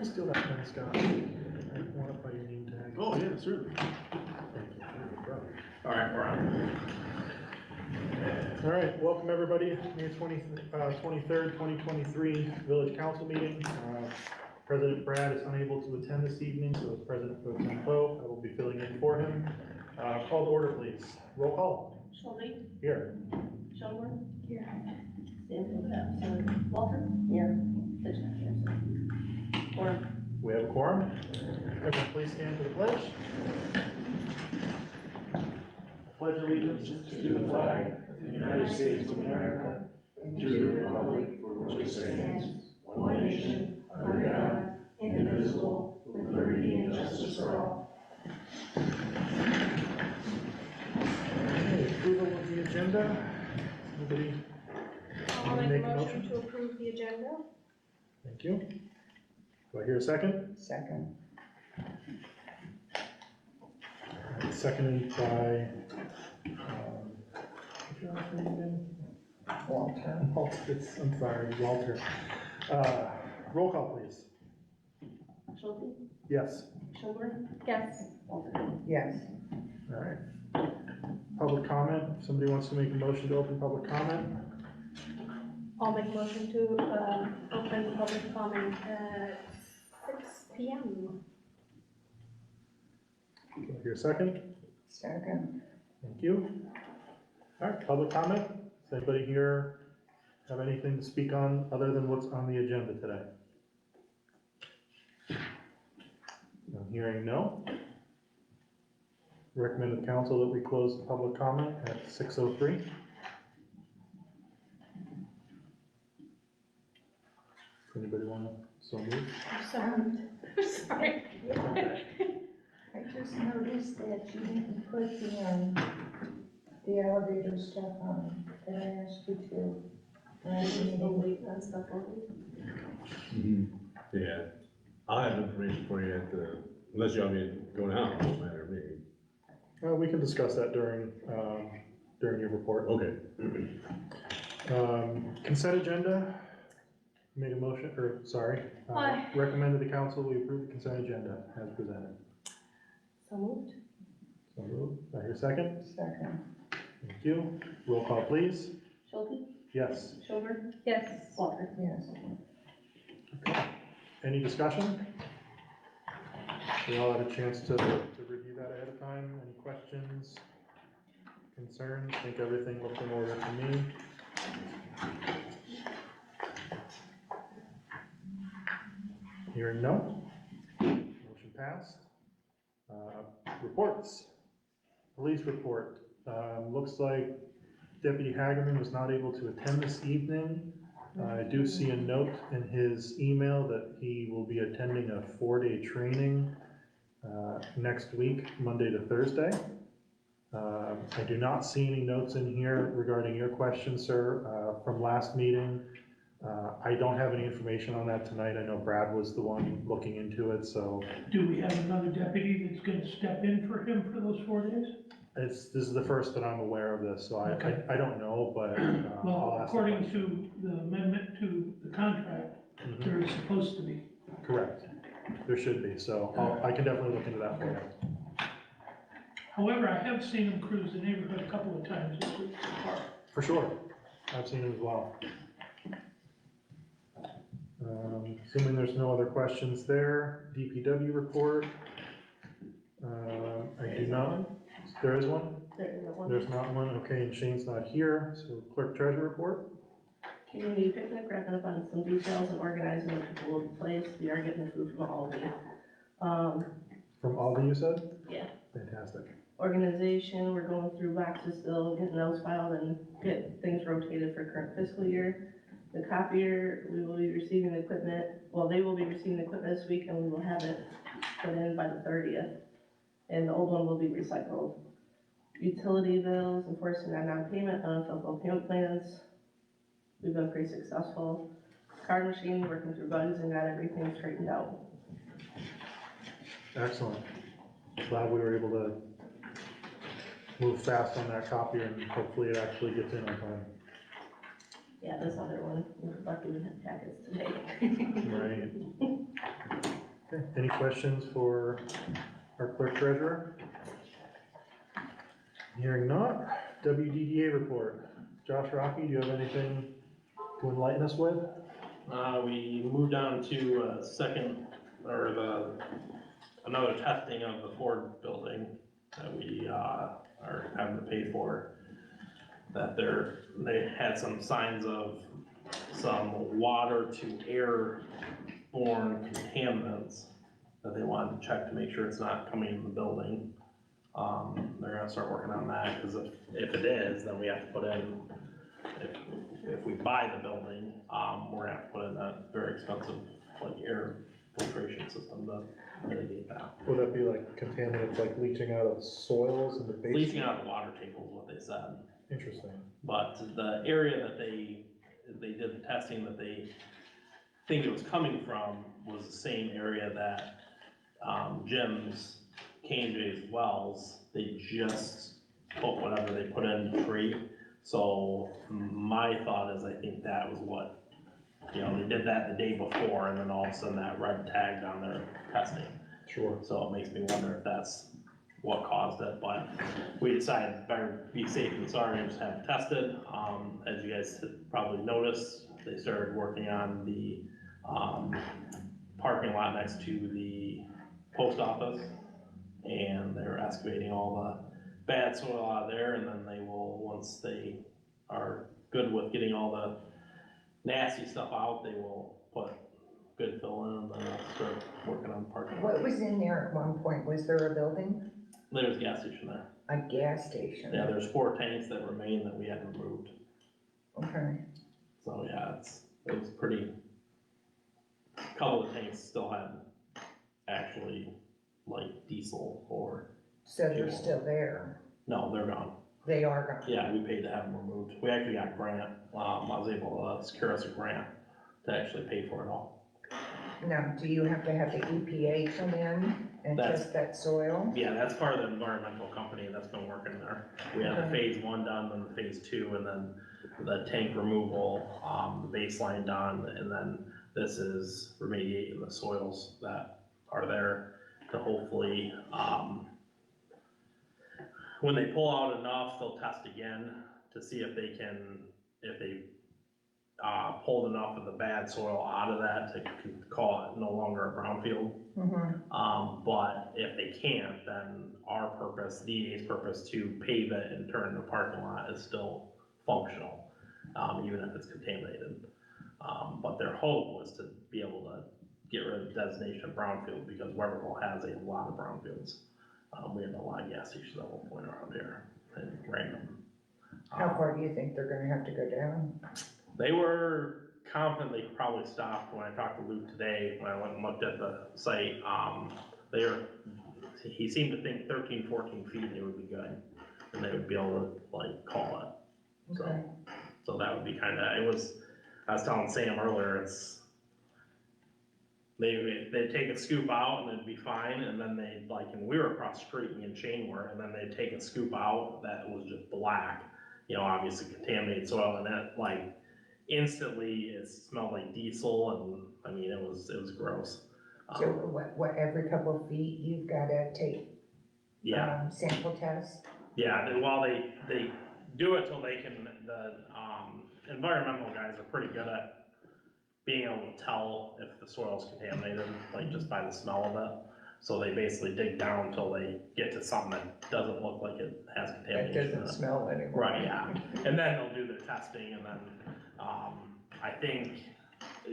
you steal that pen, Scott? I want to play your name tag. Oh, yeah, certainly. Thank you. All right, we're on. All right, welcome everybody, May 23rd, 2023 Village Council meeting. President Brad is unable to attend this evening, so as President Pro Tem Poe, I will be filling in for him. Call to order, please. Roll call. Shelby, Here. Shelburne, here. Stanfield, absent. Walter, here. Fitchett, absent. Quorum. We have a quorum. Everyone please stand for the pledge. Pledge allegiance To the flag of the United States of America, and to the republic for which it stands, one nation, under God, indivisible, with liberty and justice for all. Okay, approval of the agenda. Anybody? I'll make Make a a motion motion? to approve the agenda. Thank you. Do I hear a second? Second. Seconded by, Walter. I'm sorry, Walter. Roll call, please. Shelby, Yes. Shelburne, Yes. Walter. Yes. All right. Public comment. If somebody wants to make a motion to open public comment. I'll make a motion to open public comment at 6 p.m. Do I hear a second? Second. Thank you. All right, public comment. Does anybody here have anything to speak on other than what's on the agenda today? I'm hearing no. Recommend the council that we close the public comment at 6:03. Anybody want to so move? Sorry. I just noticed that you didn't put the elevator stuff on that I asked you to. Wait on stuff on me. Yeah, I'll have information for you unless you want me to go now, it won't matter to me. We can discuss that during your report. Okay. Consent agenda. Made a motion, or sorry, Aye. recommended the council we approve the consent agenda as presented. So moved. So moved. I hear a second. Second. Thank you. Roll call, please. Shelby, Yes. Shelburne, Yes. Walter. Yes. Any discussion? We all had a chance to review that ahead of time. Any questions, concerns? I think everything looked in order to me. Hearing no. Motion passed. Reports. Police report. Looks like Deputy Hagerman was not able to attend this evening. I do see a note in his email that he will be attending a 4-day training next week, Monday to Thursday. I do not see any notes in here regarding your question, sir, from last meeting. I don't have any information on that tonight. I know Brad was the one looking into it, so. Do we have another deputy that's gonna step in for him for those 4 days? This is the first that I'm aware of this, so Okay. I don't know, but Well, I'll ask the according question. to the amendment to the contract, Mhm. there is supposed to be. Correct. There should be, so I can definitely look into that for you. However, I have seen him cruise the neighborhood a couple of times this week so far. For sure. I've seen it as well. Assuming there's no other questions there, DPW report. I do not, there is one? There isn't one. There's not one, okay, and Shane's not here, so clerk treasurer report. Community picnic, wrapping up on some details and organizing what people will place. We are getting the food from Aldi. From Aldi, you said? Yeah. Fantastic. Organization, we're going through boxes still, getting those filed and get things rotated for current fiscal year. The copier, we will be receiving the equipment, well, they will be receiving the equipment this week and we will have it put in by the 30th. And the old one will be recycled. Utility bills, enforcing our non-payment, unfulfilled payment plans. We've been pretty successful. Card machine, working through bugs and got everything straightened out. Excellent. Glad we were able to move fast on that copier and hopefully it actually gets in on time. Yeah, this other one, we're lucky we had packets today. Right. Any questions for our clerk treasurer? Hearing not, WDDA report. Josh Rocky, do you have anything to enlighten us with? We moved on to another testing of the Ford building that we are having to pay for. That they had some signs of some water to airborne contaminants that they wanted to check to make sure it's not coming in the building. They're gonna start working on that, because if it is, then we have to put in, if we buy the building, we're gonna have to put in a very expensive, like, air filtration system to mitigate that. Would that be like contaminants like leaching out of soils in the basement? Leaching out of the water table is what they said, Interesting. but the area that they did the testing that they think it was coming from was the same area that, Jim's K&J's wells, they just put whatever they put in to treat. So my thought is, I think that was what, they did that the day before, and then all of a sudden that red tagged on their testing. Sure. So it makes me wonder if that's what caused it, but we decided better be safe than sorry and just have it tested. As you guys probably noticed, they started working on the, parking lot next to the post office, and they're excavating all the bad soil out of there, and then they will, once they are good with getting all the nasty stuff out, they will put good fill in, and then they'll start working on the parking lot. What was in there at one point? Was there a building? There's a gas station there. A gas station? Yeah, there's 4 tanks that remain that we had removed. Okay. So yeah, it was pretty, a couple of tanks still had actually like diesel or, So they're still there? no, they're gone. They are gone? Yeah, we paid to have them removed. We actually got a grant, I was able to secure us a grant to actually pay for it all. Now, do you have to have the EPA come in and That's- test that soil? Yeah, that's part of the environmental company that's been working there. We had the phase 1 done, then the phase 2, and then the tank removal, the baseline done, and then this is remediating the soils that are there to hopefully, when they pull out enough, they'll test again to see if they pulled enough of the bad soil out of that to call it no longer a brownfield. Mm-hmm. But if they can't, then our purpose, DEA's purpose to pave it and turn it into a parking lot is still functional, even if it's contaminated. But their hope was to be able to get rid of the designation of brownfield, because Webberville has a lot of brownfields. We have a lot of gas stations at one point around here, and random. How far do you think they're gonna have to go down? They were confident they could probably stop. When I talked to Luke today, when I went and looked at the site, he seemed to think 13, 14 feet they would be good, and they would be able to like call it. Okay. So that would be kinda, I was telling Sam earlier, they'd take a scoop out and it'd be fine, and then they'd and we were across the street, me and Shane were, and then they'd take a scoop out that was just black, obviously contaminated soil, and that instantly it smelled like diesel, and it was gross. So what, every couple of feet, you've gotta take, Yeah, sample tests? yeah, they do it till they can, the environmental guys are pretty good at being able to tell if the soil's contaminated, just by the smell of it. So they basically dig down until they get to something that doesn't look like it has That contamination in doesn't it. smell anymore. Right, yeah, and then they'll do their testing, and then, I think,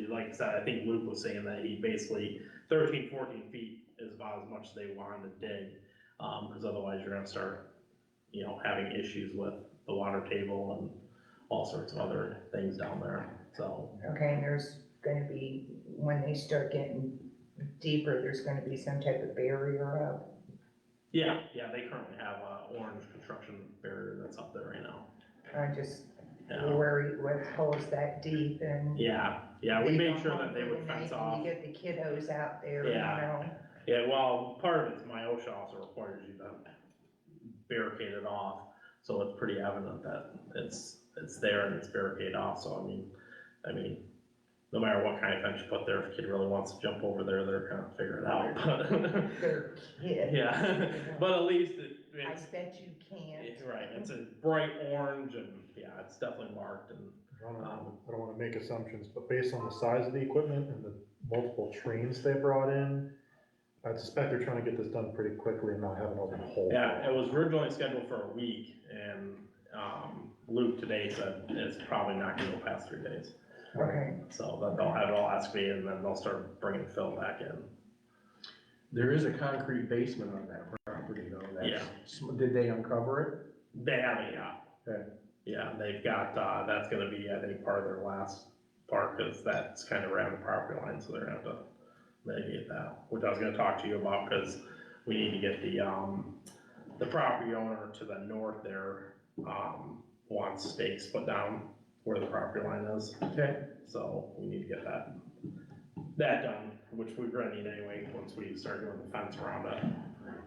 like I said, I think Luke was saying that he basically, 13, 14 feet is about as much as they wanted to dig, because otherwise you're gonna start, having issues with the water table and all sorts of other things down there, so. Okay, and there's gonna be, when they start getting deeper, there's gonna be some type of barrier up? Yeah, they currently have a orange construction barrier that's up there right now. I just Yeah. worry with holes that deep and. Yeah, we made sure that they would fence off. You get the kiddos out there, Yeah. Yeah, well, part of it's my OSHA also requires you to barricade it off, so it's pretty evident that it's there and it's barricaded off, so I mean, no matter what kind of fence you put there, if a kid really wants to jump over there, they're gonna figure it out, but. They're kids. Yeah, but at least I it's, bet you can't. right, it's a bright orange and, yeah, it's definitely marked and, I don't wanna make assumptions, but based on the size of the equipment and the multiple trains they brought in, I suspect they're trying to get this done pretty quickly and not have another whole. yeah, it was originally scheduled for a week and, Luke today said it's probably not gonna go past 3 days. Okay. So that they'll have it all excavated and then they'll start bringing fill back in. There is a concrete basement on that property though, Yeah. did they uncover it? They haven't, yeah. Okay. Yeah, they've got, that's gonna be, I think, part of their last part, cause that's kind of around the property line, so they're gonna have to mitigate that, which I was gonna talk to you about, cause we need to get the property owner to the north there, wants stakes put down where the property line is. Okay. So we need to get that done, which we're gonna need anyway, once we start doing the fence around it.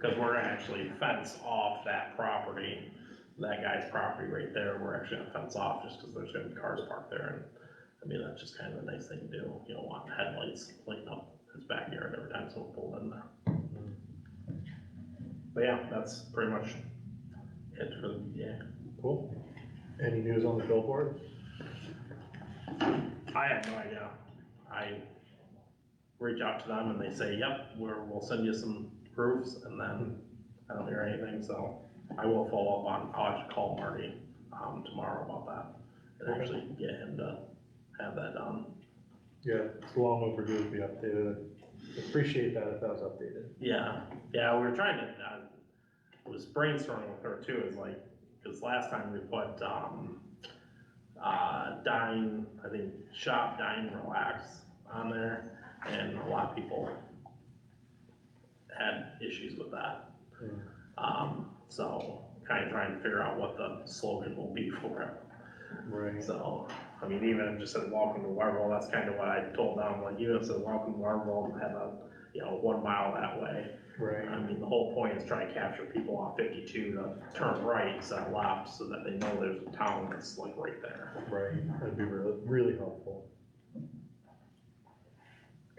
Cause we're gonna actually fence off that property, that guy's property right there, we're actually gonna fence off just cause there's gonna be cars parked there and, I mean, that's just kind of a nice thing to do, you don't want headlights lighting up his backyard every time someone pulled in there. But yeah, that's pretty much it for the, yeah. Cool. Any news on the billboard? I have no idea. I reach out to them and they say, yep, we'll send you some proofs, and then I don't hear anything, so I will follow up on, I'll actually call Marty, tomorrow about that, and actually get him to have that done. Yeah, it's long overdue to be updated. Appreciate that if that was updated. Yeah, we were trying to, I was brainstorming with her too, is like, cause last time we put, dine, I think, shop, dine, relax on there, and a lot of people had issues with that. So kind of trying to figure out what the slogan will be for it. Right. So, I mean, even just said welcome to Webberville, that's kind of what I told them, like, you have said welcome to Webberville and had a, 1 mile that way. Right. I mean, the whole point is try to capture people off 52 to turn right instead of left, so that they know there's a town that's like right there. Right, that'd be really, really helpful.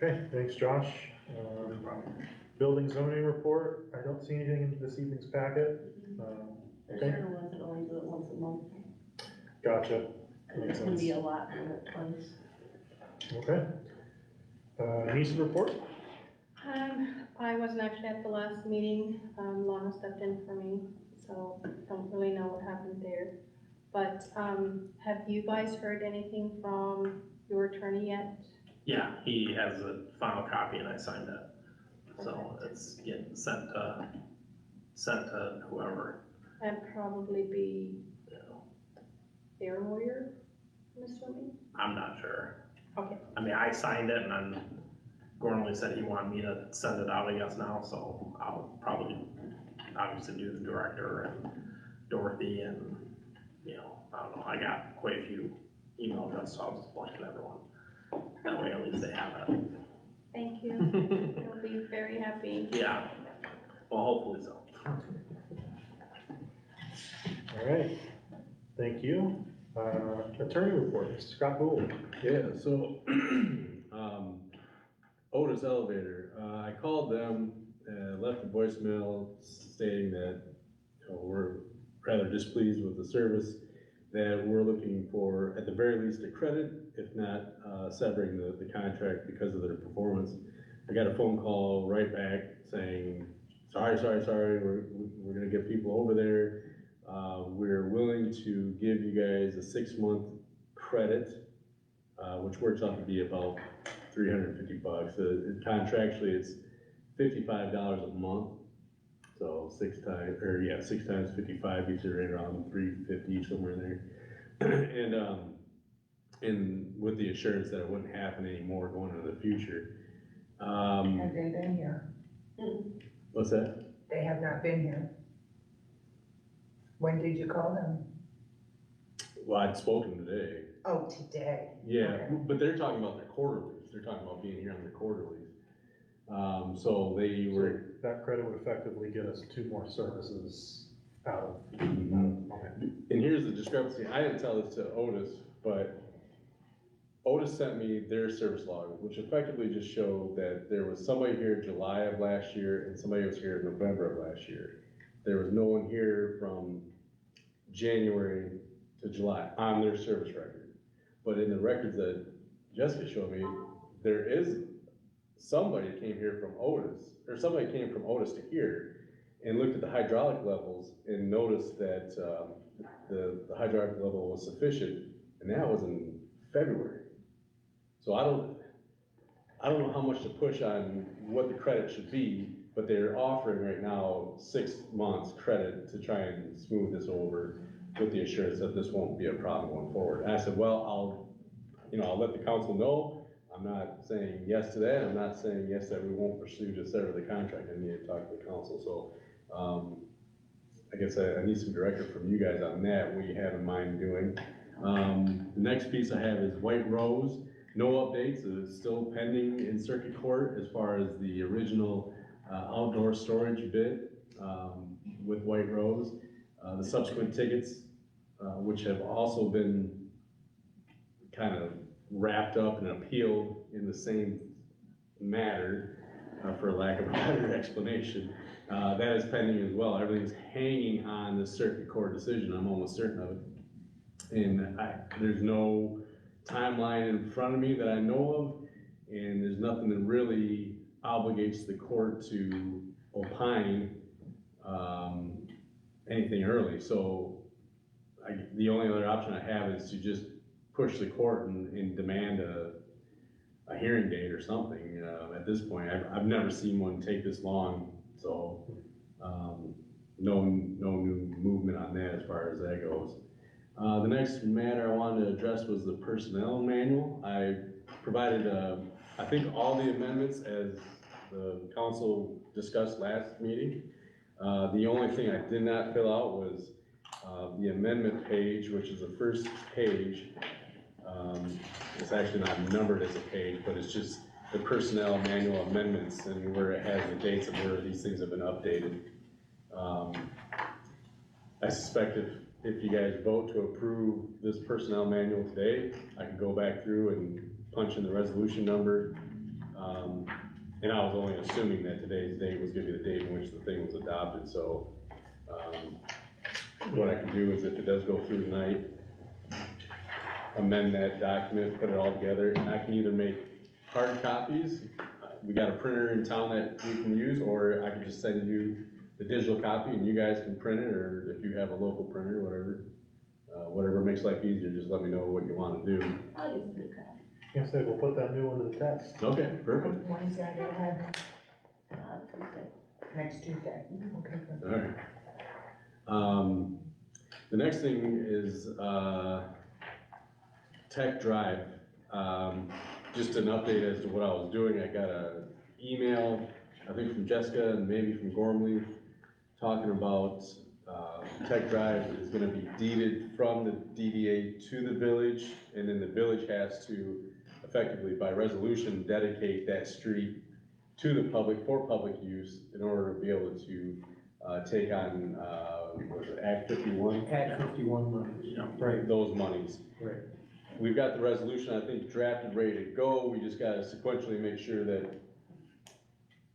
Okay, thanks, Josh. Building zoning report, I don't see anything in this evening's packet. There Okay. sure was, it only do it once a month, Gotcha. and it's gonna be a lot when it comes. Okay. Nisa report? I wasn't actually at the last meeting, Lana stepped in for me, so don't really know what happened there. But, have you guys heard anything from your attorney yet? Yeah, he has a final copy and I signed it. So it's getting sent to whoever, And probably be you know, their lawyer, I'm assuming? I'm not sure. Okay. I mean, I signed it and then Gormley said he wanted me to send it out, I guess now, so I'll probably obviously do the director and Dorothy and, I don't know, I got quite a few email addresses, so I'll just blanket everyone. That way at least they have it. Thank you, I'll be very happy. Yeah, well, hopefully so. All right, thank you. Attorney report, Mr. Scott Gould. Yeah, so, Otis Elevator, I called them, left a voicemail stating that, we're rather displeased with the service, that we're looking for, at the very least, a credit, if not, severing the contract because of their performance. I got a phone call right back saying, sorry, we're gonna get people over there. We're willing to give you guys a 6-month credit, which works out to be about $350. Contractually, it's $55 a month. So 6 times 55, gets you right around $350, somewhere in there. And with the assurance that it wouldn't happen anymore going into the future. Have they been here? What's that? They have not been here. When did you call them? Well, I'd spoken today. Oh, today. Yeah, Okay. but they're talking about their quarterlies. They're talking about being here on their quarterlies. So they were. That credit would effectively get us 2 more services out of. Mhm. Okay. And here's the discrepancy. I didn't tell this to Otis, but Otis sent me their service log, which effectively just showed that there was somebody here July of last year and somebody was here November of last year. There was no one here from January to July on their service record. But in the records that Jessica showed me, there is somebody came here from Otis, or somebody came from Otis to here and looked at the hydraulic levels and noticed that the hydraulic level was sufficient, and that was in February. So I don't know how much to push on what the credit should be, but they're offering right now 6 months credit to try and smooth this over with the assurance that this won't be a problem going forward. And I said, well, I'll let the council know. I'm not saying yes to that. I'm not saying yes that we won't pursue to sever the contract. I need to talk to the council. So I guess I need some direction from you guys on that, what you have in mind doing. The next piece I have is White Rose. No updates. It's still pending in circuit court as far as the original outdoor storage bid with White Rose. The subsequent tickets, which have also been kind of wrapped up and appealed in the same matter, for lack of a better explanation. That is pending as well. Everything's hanging on the circuit court decision. I'm almost certain of it. And there's no timeline in front of me that I know of, and there's nothing that really obligates the court to opine anything early. So the only other option I have is to just push the court and demand a hearing date or something. At this point, I've never seen one take this long, so no new movement on that as far as that goes. The next matter I wanted to address was the personnel manual. I provided, I think, all the amendments as the council discussed last meeting. The only thing I did not fill out was the amendment page, which is the first page. It's actually not numbered as a page, but it's just the personnel manual amendments and where it has the dates of where these things have been updated. I suspect if you guys vote to approve this personnel manual today, I can go back through and punch in the resolution number. And I was only assuming that today's date was gonna be the date in which the thing was adopted, so what I can do is if it does go through tonight, amend that document, put it all together, and I can either make hard copies. We got a printer in town that we can use, or I can just send you the digital copy and you guys can print it, or if you have a local printer, whatever makes life easier, just let me know what you want to do. I'll use the new copy. Can't say we'll put that new one to the test. Okay, perfect. When is that gonna happen? Tuesday. Next Tuesday? Okay, good. All right. The next thing is Tech Drive. Just an update as to what I was doing. I got an email, I think from Jessica and maybe from Gormley, talking about Tech Drive is gonna be deeded from the DDA to the village, and then the village has to effectively, by resolution, dedicate that street to the public, for public use, in order to be able to take on, what was it, Act 51? Act 51 money. Yeah. Right. Those monies. Right. We've got the resolution, I think, drafted, ready to go. We just gotta sequentially make sure that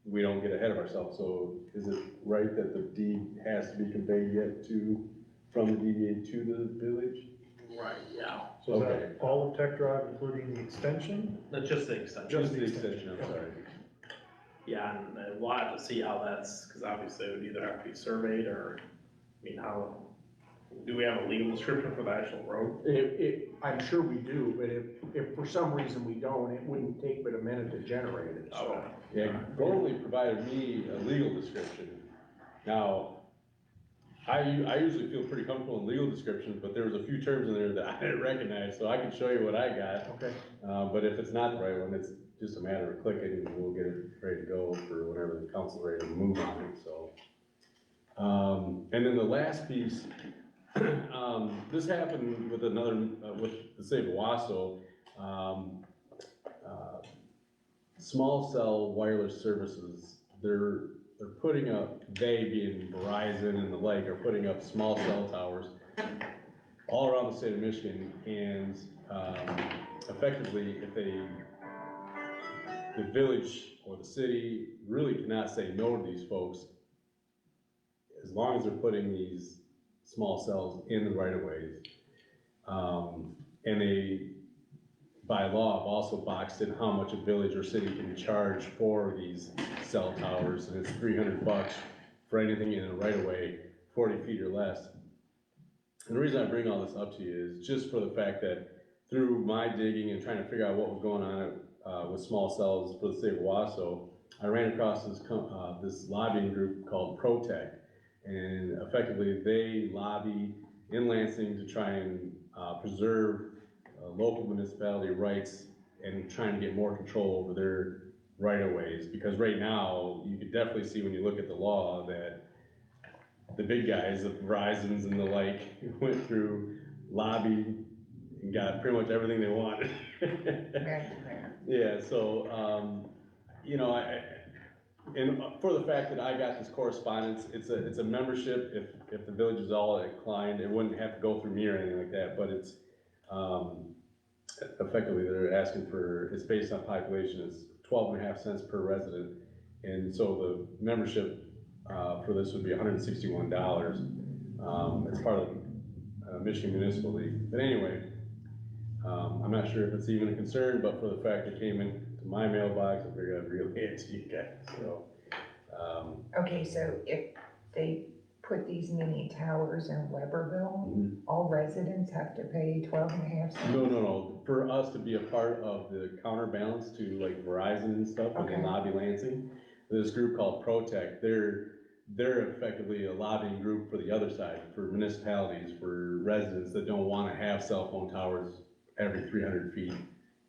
we don't get ahead of ourselves. So is it right that the deed has to be conveyed yet from the DDA to the village? Right, yeah. So is Okay. that all of Tech Drive, including the extension? That's just the extension. Just the extension, I'm sorry. Yeah, and we'll have to see how that's, because obviously it would either have to be surveyed or, I mean, how, do we have a legal description for the actual road? I'm sure we do, but if for some reason we don't, it wouldn't take but a minute to generate it, so. Okay. Yeah, Gormley provided me a legal description. Now, I usually feel pretty comfortable in legal descriptions, but there was a few terms in there that I didn't recognize, so I can show you what I got. Okay. But if it's not the right one, it's just a matter of clicking and we'll get it ready to go for whenever the council's ready to move on it, so. And then the last piece, this happened with another, with the city of Owasso. Small cell wireless services, they're putting up, they being Verizon and the like, are putting up small cell towers all around the state of Michigan, and effectively, if the village or the city really cannot say no to these folks, as long as they're putting these small cells in the right of ways. And they, by law, have also boxed in how much a village or city can charge for these cell towers, and it's $300 for anything in a right of way, 40 feet or less. And the reason I bring all this up to you is just for the fact that through my digging and trying to figure out what was going on with small cells for the state of Wausau, I ran across this lobbying group called Protect, and effectively they lobby in Lansing to try and preserve local municipality rights and trying to get more control over their right-of-ways, because right now, you could definitely see when you look at the law that the big guys, the Verizons and the like, went through, lobbied, and got pretty much everything they wanted. Yeah, so, you know, and for the fact that I got this correspondence, it's a membership. If the village is all inclined, it wouldn't have to go through me or anything like that, but it's, effectively they're asking for, it's based on population, it's 12.5 cents per resident. And so the membership for this would be $161. It's part of the Michigan Municipal League. But anyway, I'm not sure if it's even a concern, but for the fact it came into my mailbox, I figured I'd relay it to you guys, so. Okay, so if they put these mini towers in Webberville, all residents have to pay 12.5 cents? No. For us to be a part of the counterbalance to like Verizon and stuff, when they Okay. lobby Lansing, this group called Protect, they're effectively a lobbying group for the other side, for municipalities, for residents that don't want to have cell phone towers every 300 feet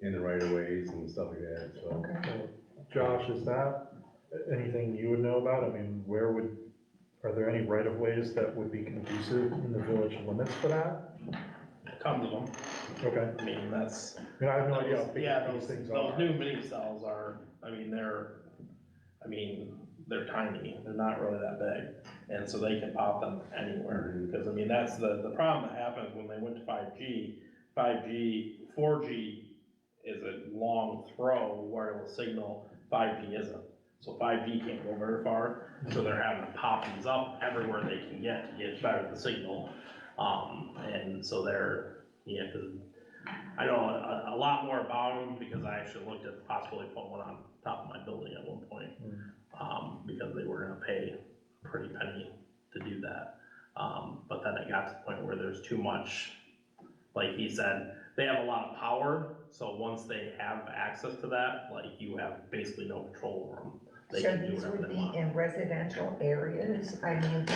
in the right of ways and stuff like that, so. Okay. So, Josh, is that anything you would know about? I mean, are there any right of ways that would be conducive in the village limits for that? Tons of them. Okay, I mean, that's, I mean, I have no idea how big yeah, these those things those are. new mini cells are, they're tiny, they're not really that big. And so they can pop them anywhere, because I mean, that's the problem that happens when they went to 5G. 4G is a long throw wireless signal, 5G isn't. So 5G can't go very far, so they're having to pop these up everywhere they can get to get better the signal. And so I know a lot more about them because I actually looked at possibly putting one on top of my building at one point, because they were gonna pay a pretty penny to do that. But then it got to the point where there's too much, like he said, they have a lot of power, so once they have access to that, like you have basically no control over them. They So can do these whatever would they be want. in residential areas, I mean,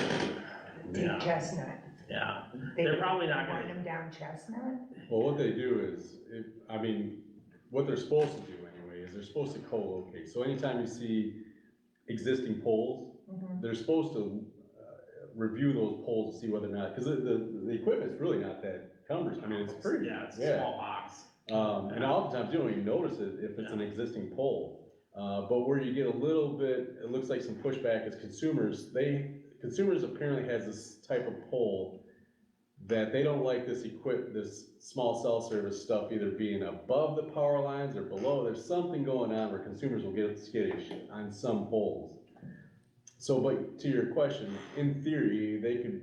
Yeah. Chestnut. Yeah, They they're probably not run gonna, them down Chestnut? Well, what they do is, what they're supposed to do anyway, is they're supposed to co-locate. So anytime you see existing poles, Mhm. they're supposed to review those poles to see whether or not, because the equipment's really not that cumbersome. I mean, it's pretty. yeah, it's a small box. And oftentimes you don't even notice it if it's an existing pole. But where you get a little bit, it looks like some pushback is consumers apparently has this type of pole that they don't like this small cell service stuff either being above the power lines or below. There's something going on where consumers will get skittish on some poles. So, but to your question, in theory, they could,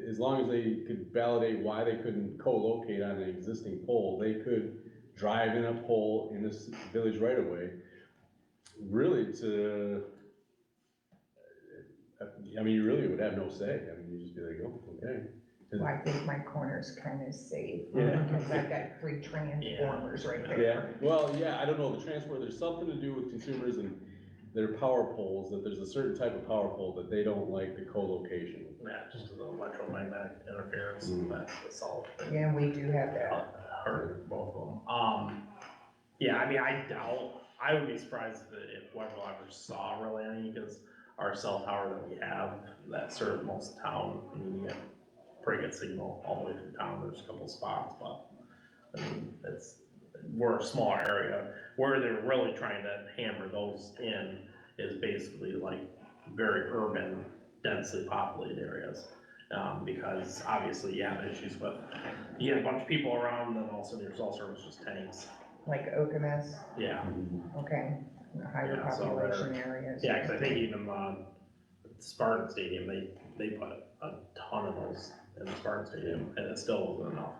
as long as they could validate why they couldn't co-locate on an existing pole, they could drive in a pole in this village right of way, really you really would have no say. I mean, you just be like, oh, okay. Well, I think my corner's kind of safe, Yeah. because I've got 3 transformers right there. Yeah, well, yeah, I don't know, the transfer, there's something to do with consumers and their power poles, that there's a certain type of power pole that they don't like the co-location. Yeah, just the electromagnetic interference, that's the solid thing. Yeah, we do have that. Hurt both of them. Yeah, I mean, I would be surprised if Webberville ever saw really any, because our cell tower that we have that serves most of town, I mean, you get pretty good signal all the way through town. There's a couple spots, but I mean, we're a smaller area. Where they're really trying to hammer those in is basically like very urban, densely populated areas. Because obviously, yeah, the issues with, you get a bunch of people around, and then also there's all sorts of just tanks. Like Okemos, Yeah, okay, higher Yeah, so population areas. yeah, cause I think even, Spartan Stadium, they put a ton of those in the Spartan Stadium, and it still wasn't enough.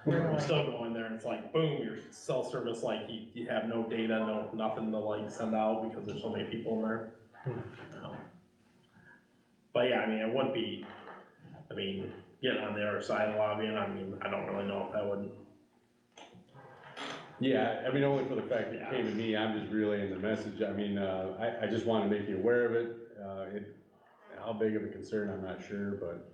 You Really? still go in there, and it's like, boom, your cell service, like, you have no data, nothing to like send out, because there's so many people in there. But yeah, I mean, it would be, I mean, getting on the other side of the lobby, and I mean, I don't really know if that would. Yeah, I mean, only for the fact that it came to me, I'm just relaying the message. I mean, I just want to make you aware of it. How big of a concern, I'm not sure, but.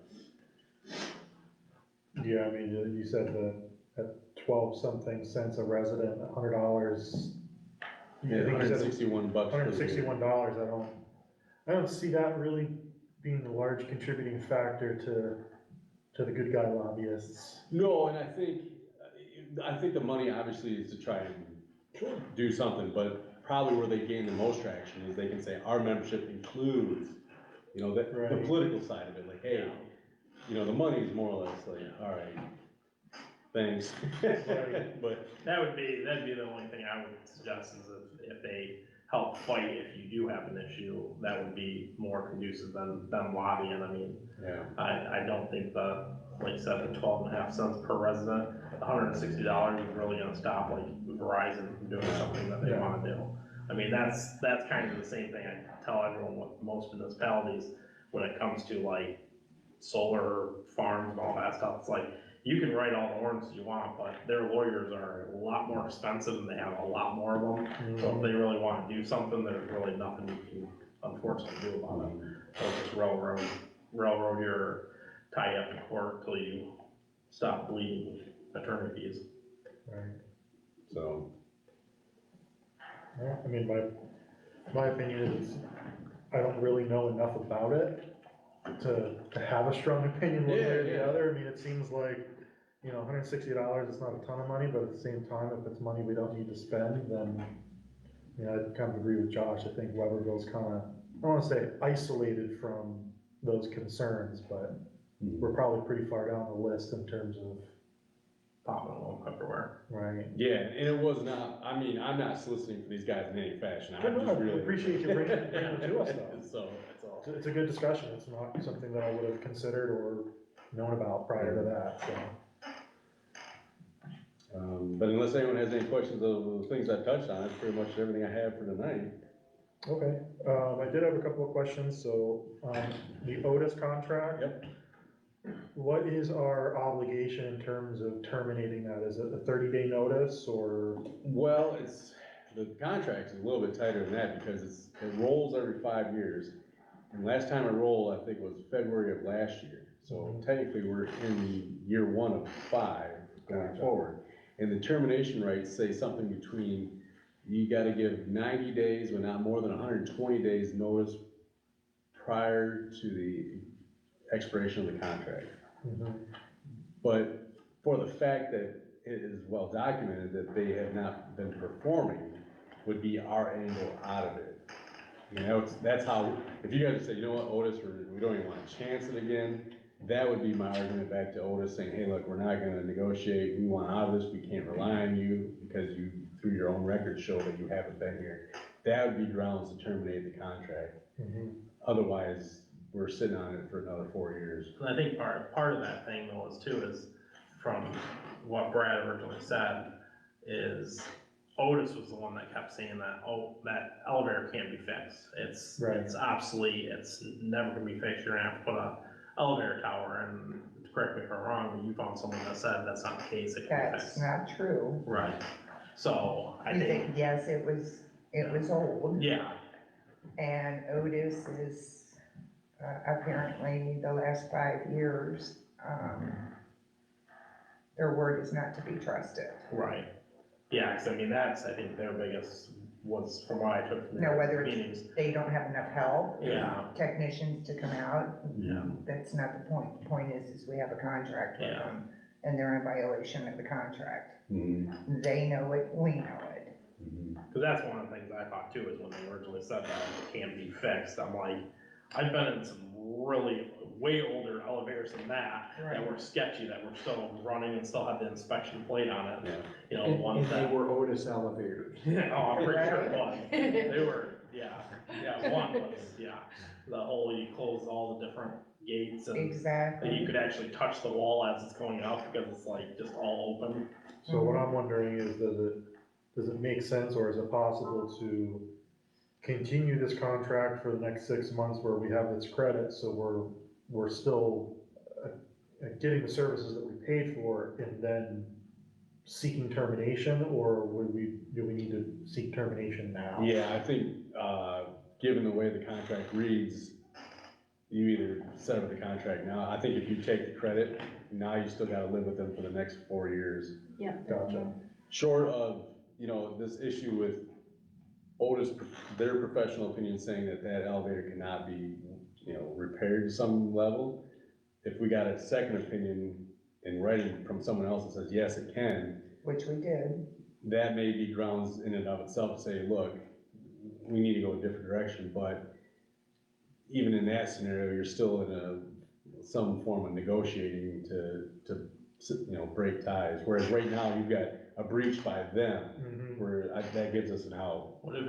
Yeah, I mean, you said that at 12 something cents a resident, $100. Yeah, $161 for the year. $161, I don't see that really being a large contributing factor to the good guy lobbyists. No, and I think the money obviously is to try and do something, but probably where they gain the most traction is they can say, our membership includes, you know, the Right. political side of it, like, hey, you know, the money is more or less like, all right, thanks. But That'd be the only thing I would suggest, is if they help fight, if you do have an issue, that would be more conducive than lobbying. I mean, yeah, I don't think like you said, the 12.5 cents per resident, $160 is really gonna stop like Verizon from doing something that they Yeah. wanna do. I mean, that's kind of the same thing I tell everyone with most municipalities when it comes to like solar farms and all that stuff. It's like, you can write all the ordinances you want, but their lawyers are a lot more expensive and they have a lot more of them. So if they really wanna do something, there's really nothing you can unfortunately do about it. They'll just railroad your tie up in court till you stop bleeding attorney fees. Right. so, Yeah, I mean, my opinion is, I don't really know enough about it to have a strong opinion one way or Yeah, yeah. the other. I mean, it seems like, you know, $160 is not a ton of money, but at the same time, if it's money we don't need to spend, then, you know, I kind of agree with Josh. I think Webberville's kind of, I don't want to say isolated from those concerns, but we're probably pretty far down the list in terms of, Popping them everywhere. right? yeah, and it was not, I mean, I'm not soliciting for these guys in any fashion. No, I'm no, just I really. appreciate you bringing it to us, though. So, that's all. It's a good discussion. It's not something that I would have considered or known about prior to that, so. But unless anyone has any questions of the things I touched on, that's pretty much everything I have for tonight. Okay, I did have a couple of questions, so, the Otis contract. Yep. What is our obligation in terms of terminating that? Is it a 30-day notice or? Well, the contract is a little bit tighter than that because it rolls every 5 years. And last time it rolled, I think, was February of last year. So technically, we're in year 1 of 5 going forward. And the termination rights say something between, you gotta give 90 days, but not more than 120 days notice prior to the expiration of the contract. But for the fact that it is well documented that they have not been performing would be our angle out of it. You know, that's how, if you guys say, you know what, Otis, we don't even want to chance it again, that would be my argument back to Otis saying, hey, look, we're not gonna negotiate, we want out of this, we can't rely on you because you, through your own records, show that you haven't been here. That would be grounds to terminate the contract. Otherwise, we're sitting on it for another 4 years. And I think part of that thing though is from what Brad originally said, is Otis was the one that kept saying that, oh, that elevator can't be fixed. It's obsolete, it's never gonna be fixed, you're gonna have to put a elevator tower, and correct me if I'm wrong, but you found someone that said that's not the case, it can be That's fixed. not true. Right, so I You think, yes, it was old, yeah, and Otis is, apparently the last 5 years, their word is not to be trusted. right. Yeah, cause I mean, I think their biggest was, from what I took from Now, their whether meetings. they don't have enough help, Yeah. technicians to come out, Yeah. that's not the point. The point is we have a contract with Yeah. them, and they're in violation of the contract. Mm-hmm. They know it, we know it. Cause that's one of the things I thought too, is when they originally said that it can't be fixed, I'm like, I've been in some really way older elevators than that were sketchy, that were still running and still had the inspection plate on it. Yeah. You know, the ones And they that, were Otis elevators. oh, I'm pretty sure it was. They were, one was, the whole, you close all the different gates and you Exactly. could actually touch the wall as it's going up because it's like just all open. So what I'm wondering is, does it make sense, or is it possible to continue this contract for the next 6 months where we have this credit, so we're still getting the services that we paid for, and then seeking termination, or do we need to seek termination now? Yeah, I think, given the way the contract reads, you either set up the contract now. I think if you take the credit, now you still gotta live with them for the next 4 years. Yeah. Gotcha. Short of, this issue with Otis, their professional opinion saying that elevator cannot be, repaired to some level. If we got a second opinion in writing from someone else that says, yes, it can, Which we did. that may be grounds in and of itself to say, look, we need to go a different direction, but even in that scenario, you're still in some form of negotiating to break ties, whereas right now, you've got a breach by them, Mhm. where that gives us an out. What if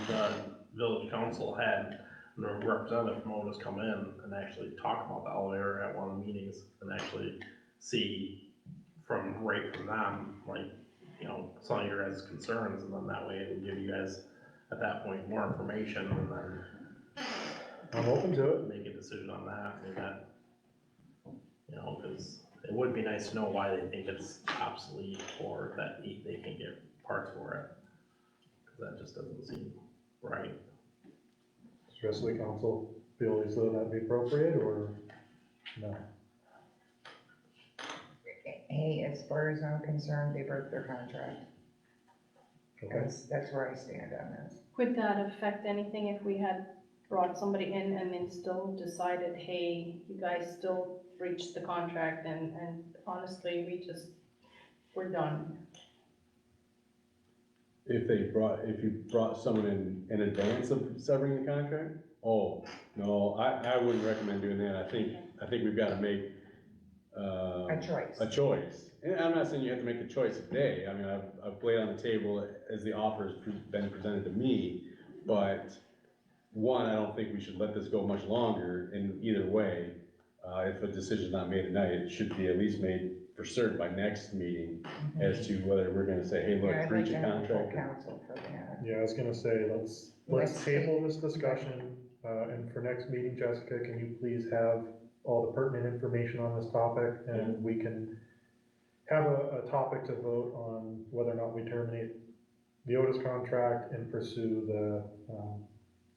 the village council had a representative from Otis come in and actually talk about the elevator at one of the meetings and actually see from them, like, some of your guys' concerns, and then that way it would give you guys, at that point, more information, and then I'm open to it. make a decision on that, and that, because it would be nice to know why they think it's obsolete, or that they can get parts for it, because that just doesn't seem right. Does the rest of the council feel as though that'd be appropriate, or no? Hey, as far as I'm concerned, they broke their contract. Okay. That's where I stand on this. Would that affect anything if we had brought somebody in and then still decided, hey, you guys still breached the contract and honestly, we're done? If you brought someone in advance of severing the contract? Oh, no, I wouldn't recommend doing that. I think we've gotta make, A a choice. And I'm not saying you have to make the choice today. I mean, I've laid on the table as the offer has been presented to me, but one, I don't think we should let this go much longer in either way. If a decision's not made tonight, it should be at least made for certain by next meeting as to whether we're gonna say, hey, Yeah, look, I'd breach like of to have full contract. council for that. Yeah, I was gonna say, let's Let's table this discussion, and for next meeting, Jessica, can you please have all the pertinent information on this topic, and we can have a topic to vote on whether or not we terminate the Otis contract and pursue the,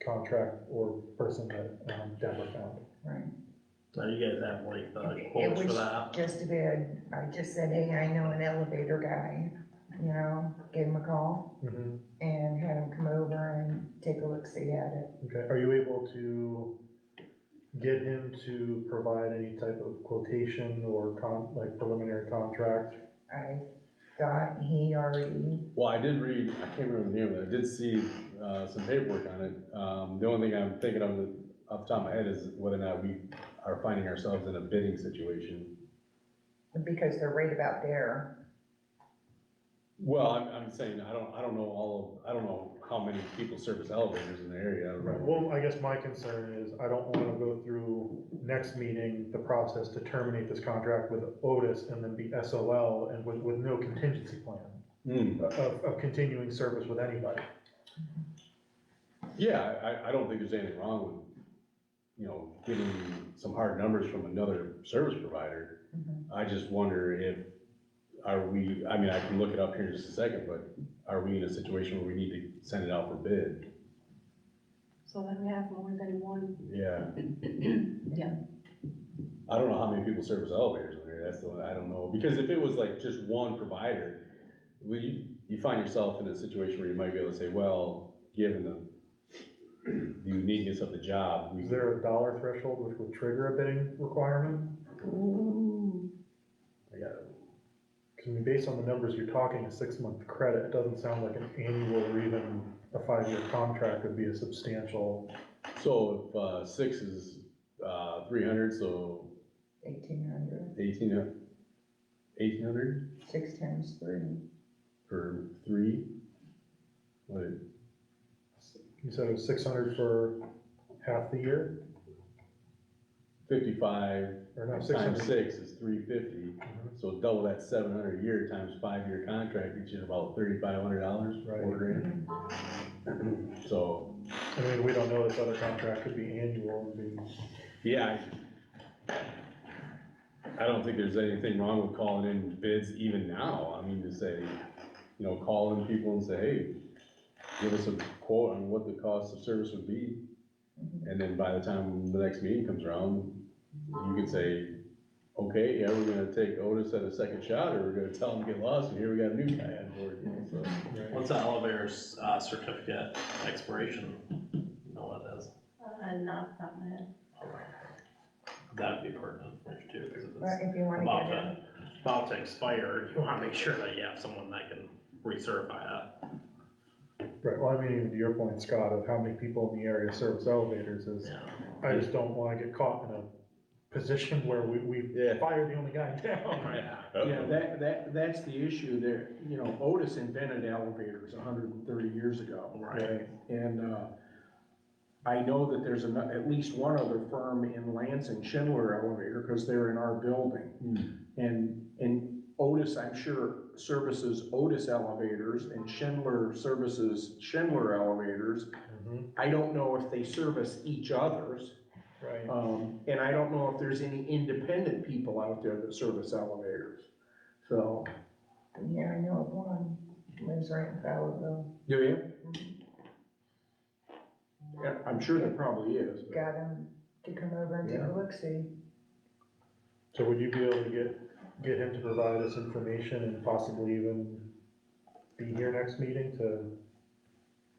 contract or person that, Denver found. Right. Now, you guys have like the It quotes for was that? just a bit, I just said, hey, I know an elevator guy, gave him a call Mhm. and had him come over and take a look, see at it. Okay, are you able to get him to provide any type of quotation or like preliminary contract? I thought he already, Well, I did read, I can't remember the name of it, I did see, some paperwork on it. The only thing I'm thinking of off the top of my head is whether or not we are finding ourselves in a bidding situation. because they're right about there. Well, I'm saying, I don't know how many people service elevators in the area. I don't know. Well, I guess my concern is I don't wanna go through next meeting, the process to terminate this contract with Otis and then be SOL and with no contingency plan of continuing service with anybody. Yeah, I don't think there's anything wrong with, getting some hard numbers from another service provider. I just wonder I can look it up here in just a second, but are we in a situation where we need to send it out for bid? So then we have more than one. Yeah. Yeah. I don't know how many people service elevators in there, that's the one, I don't know, because if it was like just one provider, you find yourself in a situation where you might be able to say, well, given the uniqueness of the job. Is there a dollar threshold which would trigger a bidding requirement? I got it. Cause I mean, based on the numbers you're talking, a 6-month credit, it doesn't sound like an annual or even a 5-year contract would be a substantial. So if 6 is 300, so 1,800, 1,800 6 times 3. for 3. What, You said it was 600 for half the year, 55 or no, times 600? 6 is 350, so double that 700 a year times 5-year contract, which is about $3,500, Right. $4,000. So, I mean, we don't know, this other contract could be annual and be, yeah, I don't think there's anything wrong with calling in bids even now. I mean, to say, you know, calling people and say, hey, give us a quote on what the cost of service would be. And then by the time the next meeting comes around, you can say, okay, yeah, we're gonna take Otis at a second shot, or we're gonna tell him to get lost, and here we got a new guy on board, you know, so. What's the elevator's, certificate expiration? You know what it is? Not off the top of my head. That'd be pertinent information too, because if But it's if you wanna about get to, about to expire, you wanna make sure that you have someone that can recertify it. right, well, I mean, to your point, Scott, of how many people in the area service elevators is, Yeah. I just don't wanna get caught in a position where we Yeah. fire the only guy in town. Yeah, that's the issue there, you know, Otis invented elevators 130 years ago. Right. And, I know that there's at least one other firm in Lansing, Schindler Elevator, because they're in our building. And Otis, I'm sure, services Otis elevators, and Schindler services Schindler elevators. Mhm, I don't know if they service each other's, right, and I don't know if there's any independent people out there that service elevators. So, Yeah, I know of one, lives right in Webberville. do you? Yeah, I'm sure there probably is. but- Got him to come over and take a look-see. so would you be able to get him to provide us information and possibly even be here next meeting to,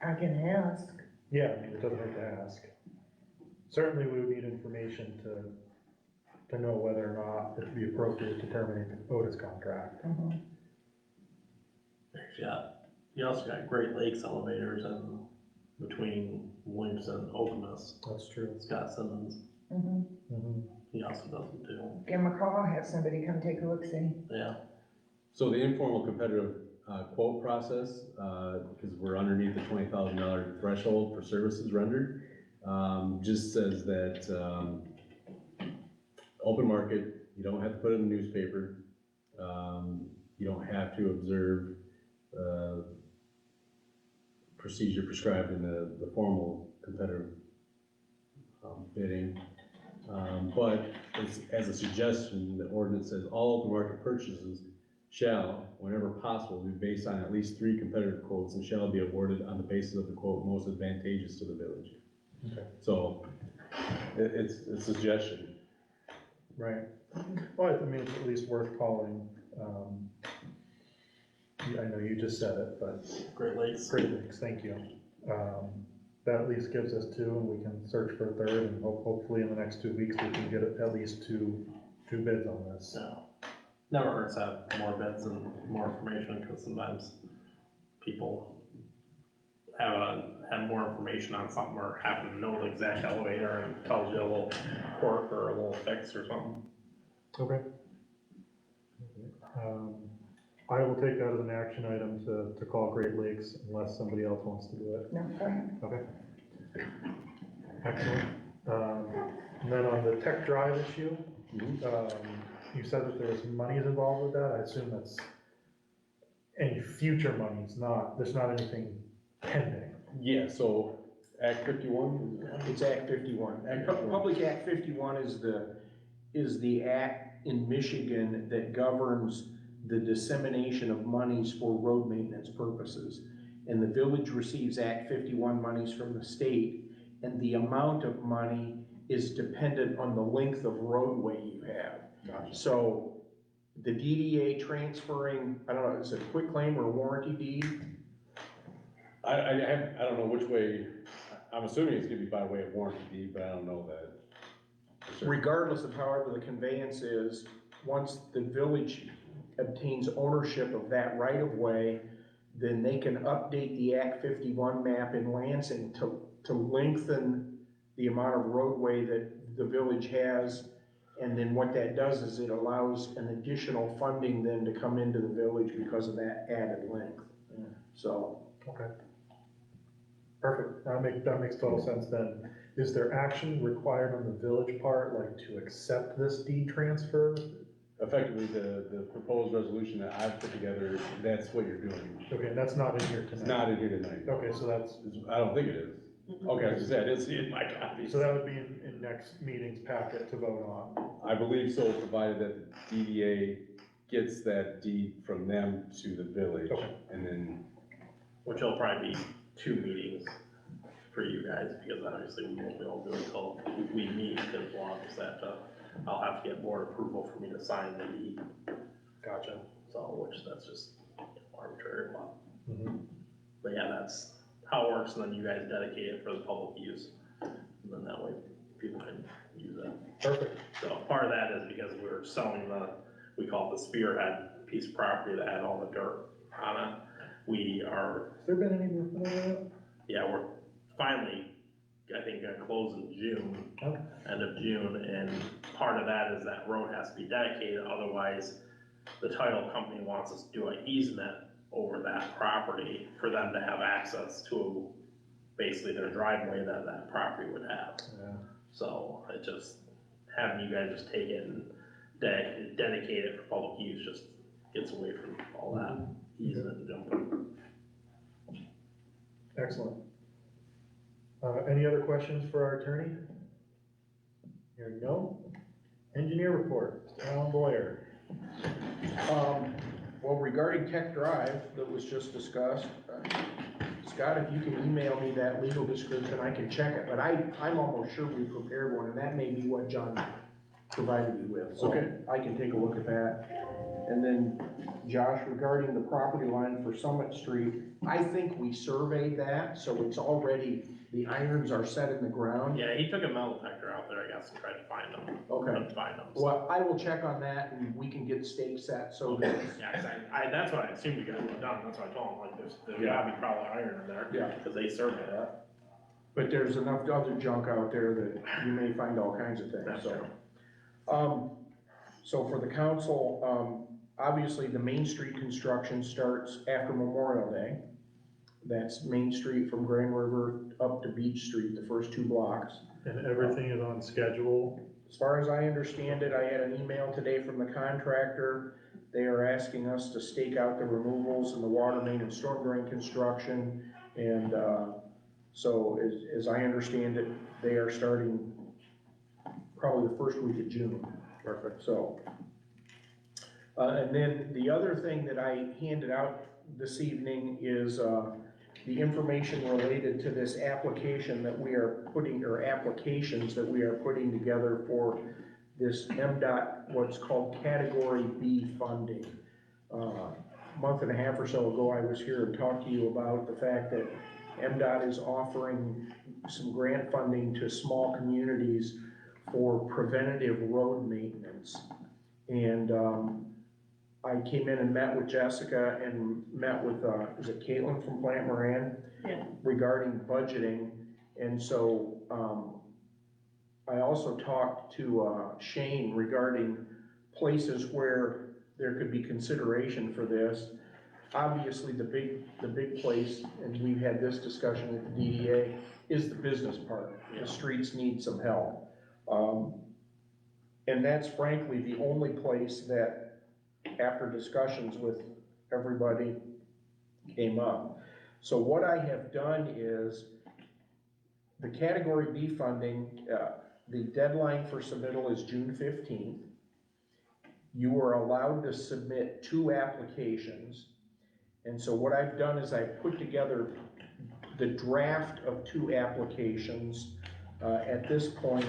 I can ask. yeah, I mean, it doesn't hurt to ask. Certainly, we would need information to know whether or not it'd be appropriate to terminate the Otis contract. Mhm. Yeah, you also got Great Lakes elevators and between Williams and Okemos, That's true. Scott Simmons, Mhm. Mhm. he also does it too. Give him a call, have somebody come take a look-see. Yeah, So the informal competitive quote process, because we're underneath the $20,000 threshold for services rendered, just says that open market, you don't have to put it in the newspaper, you don't have to observe procedure prescribed in the formal competitive bidding. But as a suggestion, the ordinance says all open market purchases shall, whenever possible, be based on at least 3 competitive quotes and shall be awarded on the basis of the quote most advantageous to the village. Okay. So, it's a suggestion. Right. Well, I mean, it's at least worth calling. Yeah, I know you just said it, but Great Lakes. Great Lakes, thank you. That at least gives us 2, and we can search for a third, and hopefully in the next 2 weeks, we can get at least two bids on this. No, never hurts to have more bids and more information, because sometimes people have more information on something or happen to know the exact elevator and tells you a little quirk or a little fix or something. Okay. I will take that as an action item to call Great Lakes unless somebody else wants to do it. No problem. Okay. Excellent. And then on the tech drive issue, you said that there was monies involved with that. I assume that's any future monies, there's not anything pending. Yeah, so Act 51? It's Act 51. Public Act 51 is the act in Michigan that governs the dissemination of monies for road maintenance purposes. And the village receives Act 51 monies from the state, and the amount of money is dependent on the length of roadway you have. Gotcha. So the DDA transferring, I don't know, is it a quick claim or a warranty deed? I don't know which way, I'm assuming it's gonna be by way of warranty deed, but I don't know that. for certain. Regardless of however the conveyance is, once the village obtains ownership of that right of way, then they can update the Act 51 map in Lansing to lengthen the amount of roadway that the village has. And then what that does is it allows an additional funding then to come into the village because of that added length. So, Okay. Perfect, that makes total sense then. Is there action required on the village part, like to accept this deed transfer? Effectively, the proposed resolution that I've put together, that's what you're doing. Okay, and that's not in here It's tonight? not in here tonight. Okay, so that's, I don't think it is. Okay, I was just saying, I didn't see it in my copy. so that would be in next meeting's packet to vote on. I believe so, provided that the DDA gets that deed from them to the village. Okay. And then, Which will probably be 2 meetings for you guys, because obviously we won't be able to do it until we meet, because we'll obviously have to, I'll have to get board approval for me to sign the deed. Gotcha. So, which that's just arbitrary, Mhm. but yeah, that's how it works, and then you guys dedicate it for the public use, and then that way people can use it. Perfect. So part of that is because we were selling we call it the Spearhead piece of property that had all the dirt on it. Has there been any movement on that? Yeah, we're finally, I think, gonna close in June, Oh. end of June, and part of that is that road has to be dedicated, otherwise the title company wants us to do an easement over that property for them to have access to basically their driveway that property would have. Yeah. So it just, having you guys just take it and dedicate it for public use just gets away from all that easement and jumping. Excellent. Any other questions for our attorney? Hearing no. Engineer report, Mr. Alan Boyer. well, regarding Tech Drive that was just discussed, Scott, if you can email me that legal description, I can check it, but I'm almost sure we prepared one, and that may be what John provided you with. So Okay. I can take a look at that. And then, Josh, regarding the property line for Summit Street, I think we surveyed that, so it's already, the irons are set in the ground. Yeah, he took a metal detector out there, I guess, and tried to find them. Okay. Couldn't find them. Well, I will check on that, and we can get stakes set, so that, Yeah, 'cause that's what I assumed you guys would have done, that's what I told him, like, there's gotta be probably iron in there. Yeah. Cause they surveyed that. but there's enough other junk out there that you may find all kinds of things, That's so. true. So for the council, obviously, the Main Street construction starts after Memorial Day. That's Main Street from Grand River up to Beach Street, the first 2 blocks. And everything is on schedule. As far as I understand it, I had an email today from the contractor. They are asking us to stake out the removals and the water main and storm drain construction. And, so as I understand it, they are starting probably the first week of June. Perfect. So, and then the other thing that I handed out this evening is, the information related to this application that we are putting, or applications that we are putting together for this MDOT, what's called Category B funding. A month and a half or so ago, I was here and talked to you about the fact that MDOT is offering some grant funding to small communities for preventative road maintenance. And I came in and met with Jessica and met with, is it Caitlin from Plant Moran? Yeah. Regarding budgeting. And so I also talked to Shane regarding places where there could be consideration for this. Obviously, the big place, and we've had this discussion with the DDA, is the business park. The streets need some help. And that's frankly the only place that, after discussions with everybody, came up. So what I have done is, the Category B funding, the deadline for submittal is June 15th. You are allowed to submit 2 applications. And so what I've done is I've put together the draft of 2 applications at this point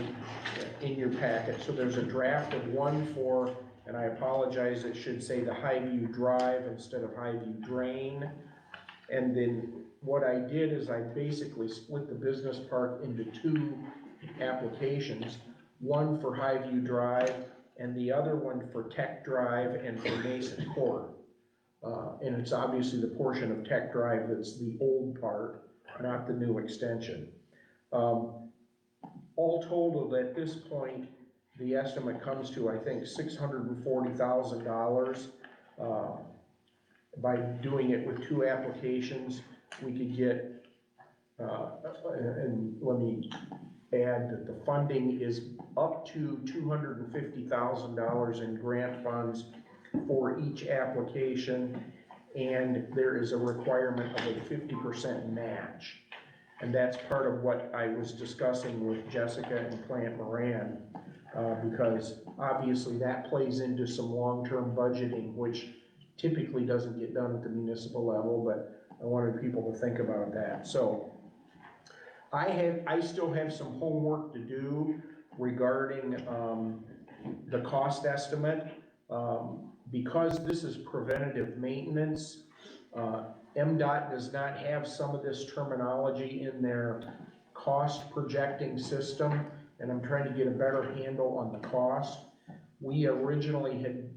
in your packet. So there's a draft of one for, and I apologize, it should say the Highview Drive instead of Highview Drain. And then what I did is I basically split the business park into 2 applications, one for Highview Drive and the other one for Tech Drive and for Mason Court. And it's obviously the portion of Tech Drive that's the old part, not the new extension. all totaled at this point, the estimate comes to, I think, $640,000. By doing it with 2 applications, we could get, and let me add that the funding is up to $250,000 in grant funds for each application, and there is a requirement of a 50% match. And that's part of what I was discussing with Jessica and Plant Moran, because obviously that plays into some long-term budgeting, which typically doesn't get done at the municipal level, but I wanted people to think about that. So I still have some homework to do regarding the cost estimate. Because this is preventative maintenance, MDOT does not have some of this terminology in their cost projecting system, and I'm trying to get a better handle on the cost. We originally had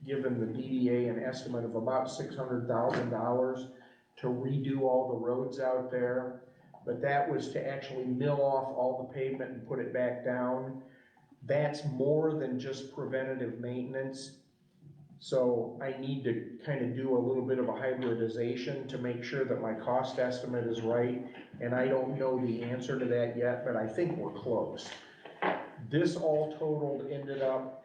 given the DDA an estimate of about $600,000 to redo all the roads out there, but that was to actually mill off all the pavement and put it back down. That's more than just preventative maintenance. So I need to kind of do a little bit of a hybridization to make sure that my cost estimate is right. And I don't know the answer to that yet, but I think we're close. This all totaled ended up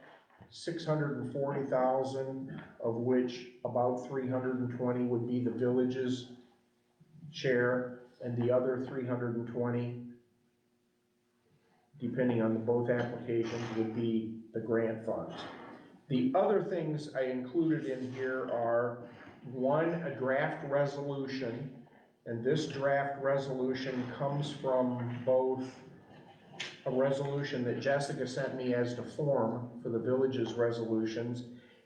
$640,000, of which about 320 would be the village's share, and the other 320, depending on both applications, would be the grant funds. The other things I included in here are, one, a draft resolution, and this draft resolution comes from both a resolution that Jessica sent me as the form for the village's resolutions,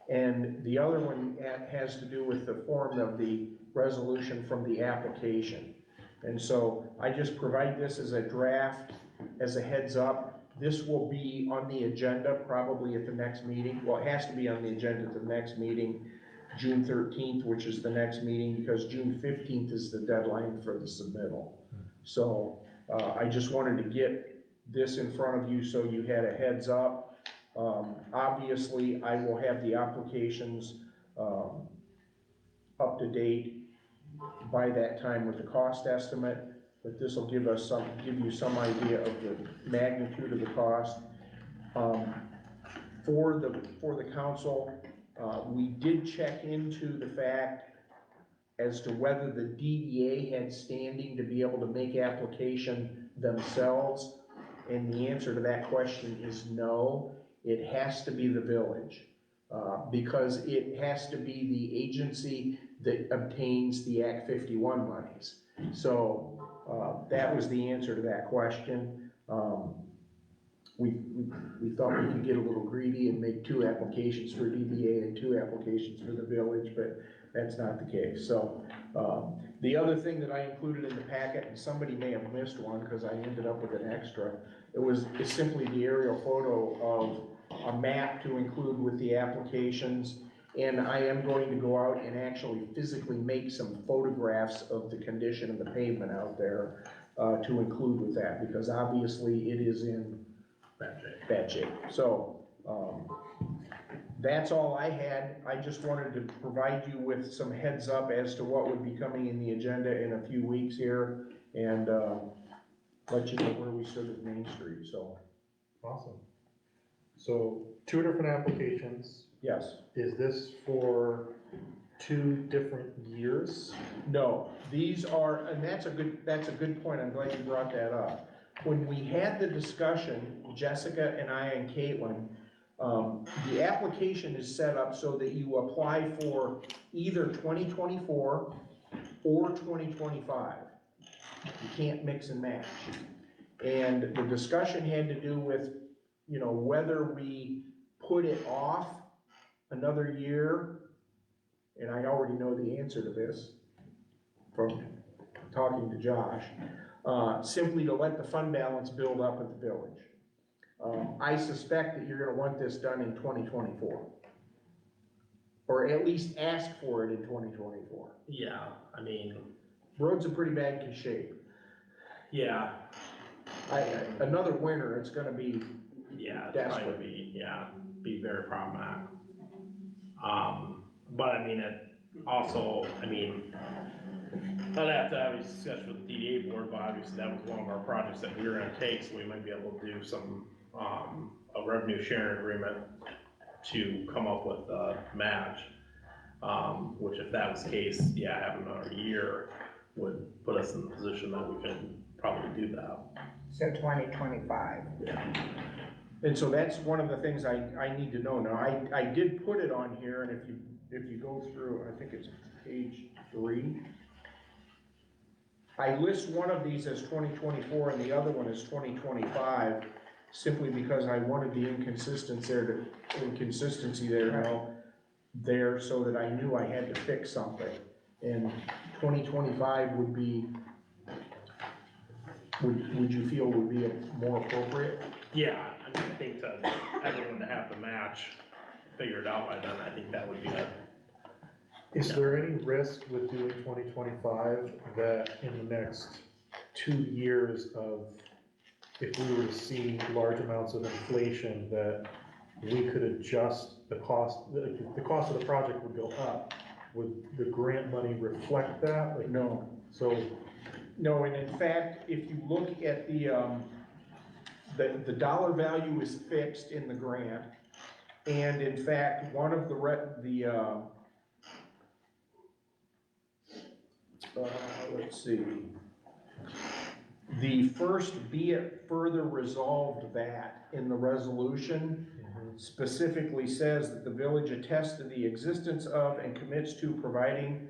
and the other one has to do with the form of the resolution from the application. And so I just provide this as a draft, as a heads up. This will be on the agenda probably at the next meeting. Well, it has to be on the agenda at the next meeting, June 13th, which is the next meeting, because June 15th is the deadline for the submittal. So I just wanted to get this in front of you so you had a heads up. Obviously, I will have the applications up to date by that time with the cost estimate, but this will give you some idea of the magnitude of the cost. For the council, we did check into the fact as to whether the DDA had standing to be able to make application themselves, and the answer to that question is no. It has to be the village, because it has to be the agency that obtains the Act 51 monies. So that was the answer to that question. We thought we could get a little greedy and make 2 applications for DDA and 2 applications for the village, but that's not the case. So the other thing that I included in the packet, and somebody may have missed one because I ended up with an extra, it's simply the aerial photo of a map to include with the applications. And I am going to go out and actually physically make some photographs of the condition of the pavement out there to include with that, because obviously it is in bad shape. So that's all I had. I just wanted to provide you with some heads up as to what would be coming in the agenda in a few weeks here, and let you know where we stood with Main Street. So Awesome. So 2 different applications. yes. Is this for 2 different years? No, these are, and that's a good point. I'm glad you brought that up. When we had the discussion, Jessica and I and Caitlin, the application is set up so that you apply for either 2024 or 2025. You can't mix and match. And the discussion had to do with, whether we put it off another year, and I already know the answer to this from talking to Josh, simply to let the fund balance build up at the village. I suspect that you're gonna want this done in 2024. Or at least ask for it in 2024. Yeah, I mean, Road's in pretty bad shape. yeah, Another winter, it's gonna be, Yeah, it's probably would be, be very problematic. But I mean, it also, I mean, I'd have to have a discussion with the DDA board, but obviously that was one of our projects that we were gonna take, so we might be able to do some, a revenue sharing agreement to come up with a match. Which if that was the case, having another year would put us in the position that we could probably do that. So 2025. and so that's one of the things I need to know. Now, I did put it on here, and if you go through, I think it's page 3. I list one of these as 2024 and the other one as 2025, simply because I wanted the inconsistency there now, there, so that I knew I had to fix something. And 2025 would be, would you feel would be more appropriate? Yeah, I mean, I think to everyone to have the match figured out by then, I think that would be a. Is there any risk with doing 2025 that in the next 2 years of, if we were to see large amounts of inflation, that we could adjust the cost, the cost of the project would go up? Would the grant money reflect that? Like, No. so, No, and in fact, if you look at the dollar value is fixed in the grant, and in fact, one of let's see, the first be it further resolved that in the resolution specifically says that the village attests to the existence of and commits to providing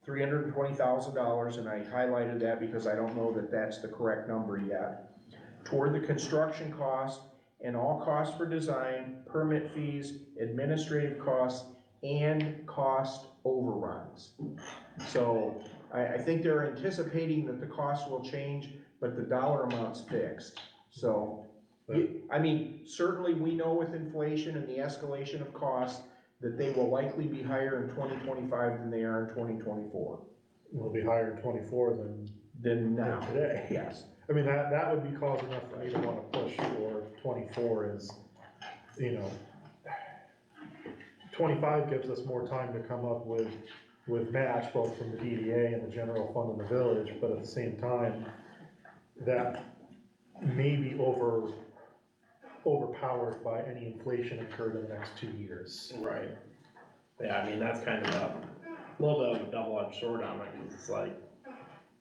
$320,000, and I highlighted that because I don't know that that's the correct number yet, toward the construction cost and all costs for design, permit fees, administrative costs, and cost overruns. So I think they're anticipating that the cost will change, but the dollar amount's fixed. So, I mean, certainly we know with inflation and the escalation of costs that they will likely be higher in 2025 than they are in 2024. will be higher in 24 than Now. today. Yes. I mean, that would be cause enough for me to want to push for 24 is, 25 gives us more time to come up with match, both from the DDA and the general fund in the village, but at the same time, that may be overpowered by any inflation incurred in the next 2 years. Right. Yeah, I mean, that's kind of a little bit of a double-edged sword on it, because it's like,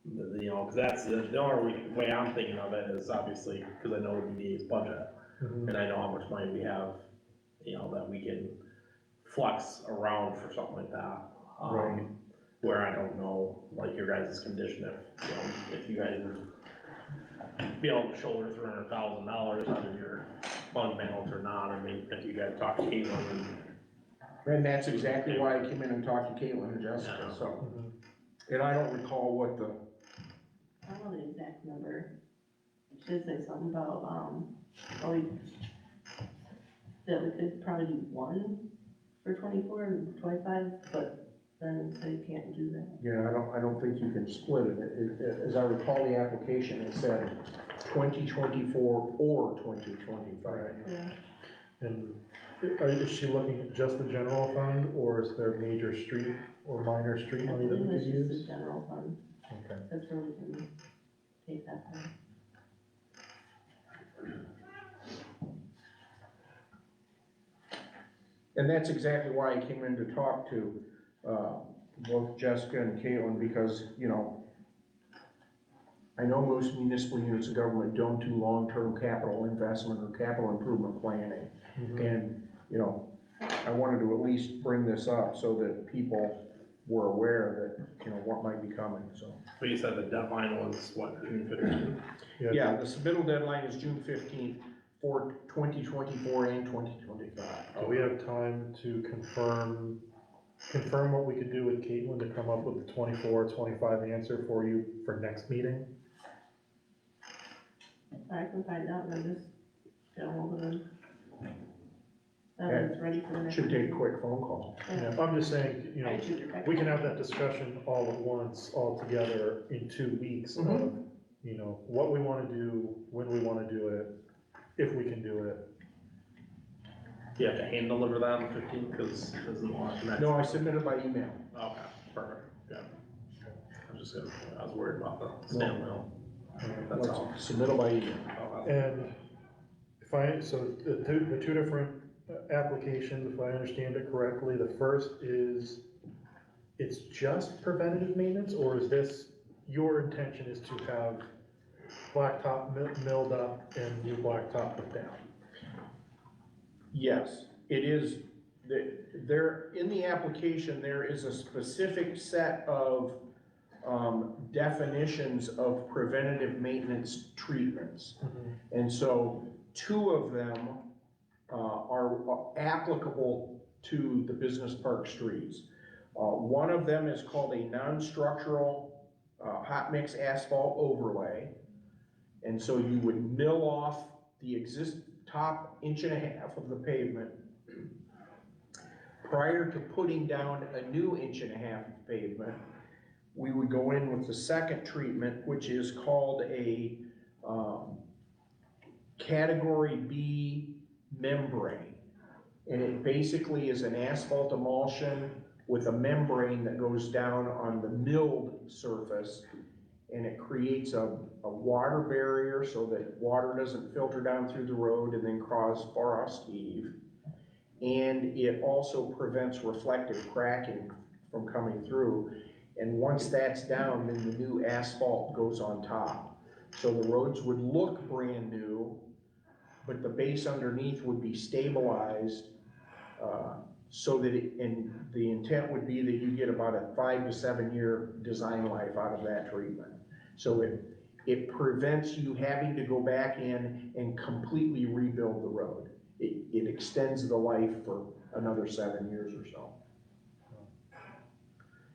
because that's the only way I'm thinking of it is obviously, because I know the DDA's budget, and I know how much money we have, that we can flex around for something like that. Right. Where I don't know, like your guys' condition, if you guys would be able to shoulder $300,000 out of your fund balance or not. I mean, if you guys talk to Caitlin And that's exactly why I came in and talked to Caitlin and Jessica, so. And I don't recall what the, I don't know the exact number. She did say something about, that we could probably do one for 24 and 25, but then so you can't do that. yeah, I don't think you can split it. As I recall the application, it said 2024 or 2025. Yeah. And is she looking at just the general fund, or is there major street or minor street I money that we believe could it's just use? the general fund, Okay. that's where we can take that from. And that's exactly why I came in to talk to both Jessica and Caitlin, because, I know most municipal units of government don't do long-term capital investment or capital improvement planning. And, I wanted to at least bring this up so that people were aware that, what might be coming, so. but you said the deadline was what, June 15th? Yeah, the submittal deadline is June 15th for 2024 and 2025. Do we have time to confirm what we could do with Caitlin to come up with the 24, 25 answer for you for next meeting? I can find out and then just get ahold of them. So it's ready for the next. Should take a quick phone call. Yeah. I'm just saying, I shoot your text. we can have that discussion all at once, all together in 2 weeks of you know, what we wanna do, when we wanna do it, if we can do it. Do you have to hand deliver that on the 15th, because isn't the next? No, I submitted by email. Okay, perfect, yeah. I was worried about the stamp mill. That's all. Submitted by email. And so the two different applications, if I understand it correctly, the first is, it's just preventative maintenance, or is this, your intention is to have blacktop milled up and new blacktop put down? Yes, it is, there, in the application, there is a specific set of definitions of preventative maintenance treatments. And so two of them are applicable to the business park streets. One of them is called a non-structural hot mix asphalt overlay. And so you would mill off the top 1.5 of the pavement prior to putting down a new 1.5 of pavement. We would go in with the second treatment, which is called a Category B membrane. And it basically is an asphalt emulsion with a membrane that goes down on the milled surface, and it creates a water barrier so that water doesn't filter down through the road and then cause frost heave. And it also prevents reflective cracking from coming through. And once that's down, then the new asphalt goes on top. So the roads would look brand new, but the base underneath would be stabilized so that and the intent would be that you get about a 5 to 7 year design life out of that treatment. So it prevents you having to go back in and completely rebuild the road. It extends the life for another 7 years or so.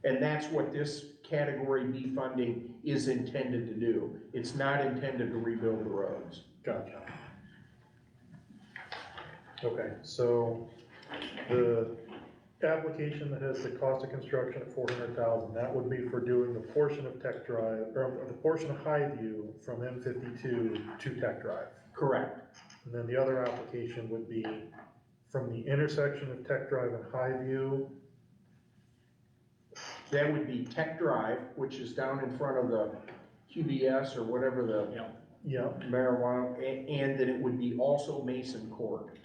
And that's what this Category B funding is intended to do. It's not intended to rebuild the roads. Gotcha. Okay, so the application that has the cost of construction at $400,000, that would be for doing the portion of Tech Drive, or the portion of Highview from M52 to Tech Drive. Correct. And then the other application would be from the intersection of Tech Drive and Highview. That would be Tech Drive, which is down in front of the QBS or whatever the Yep. marijuana, and then it would be also Mason Court.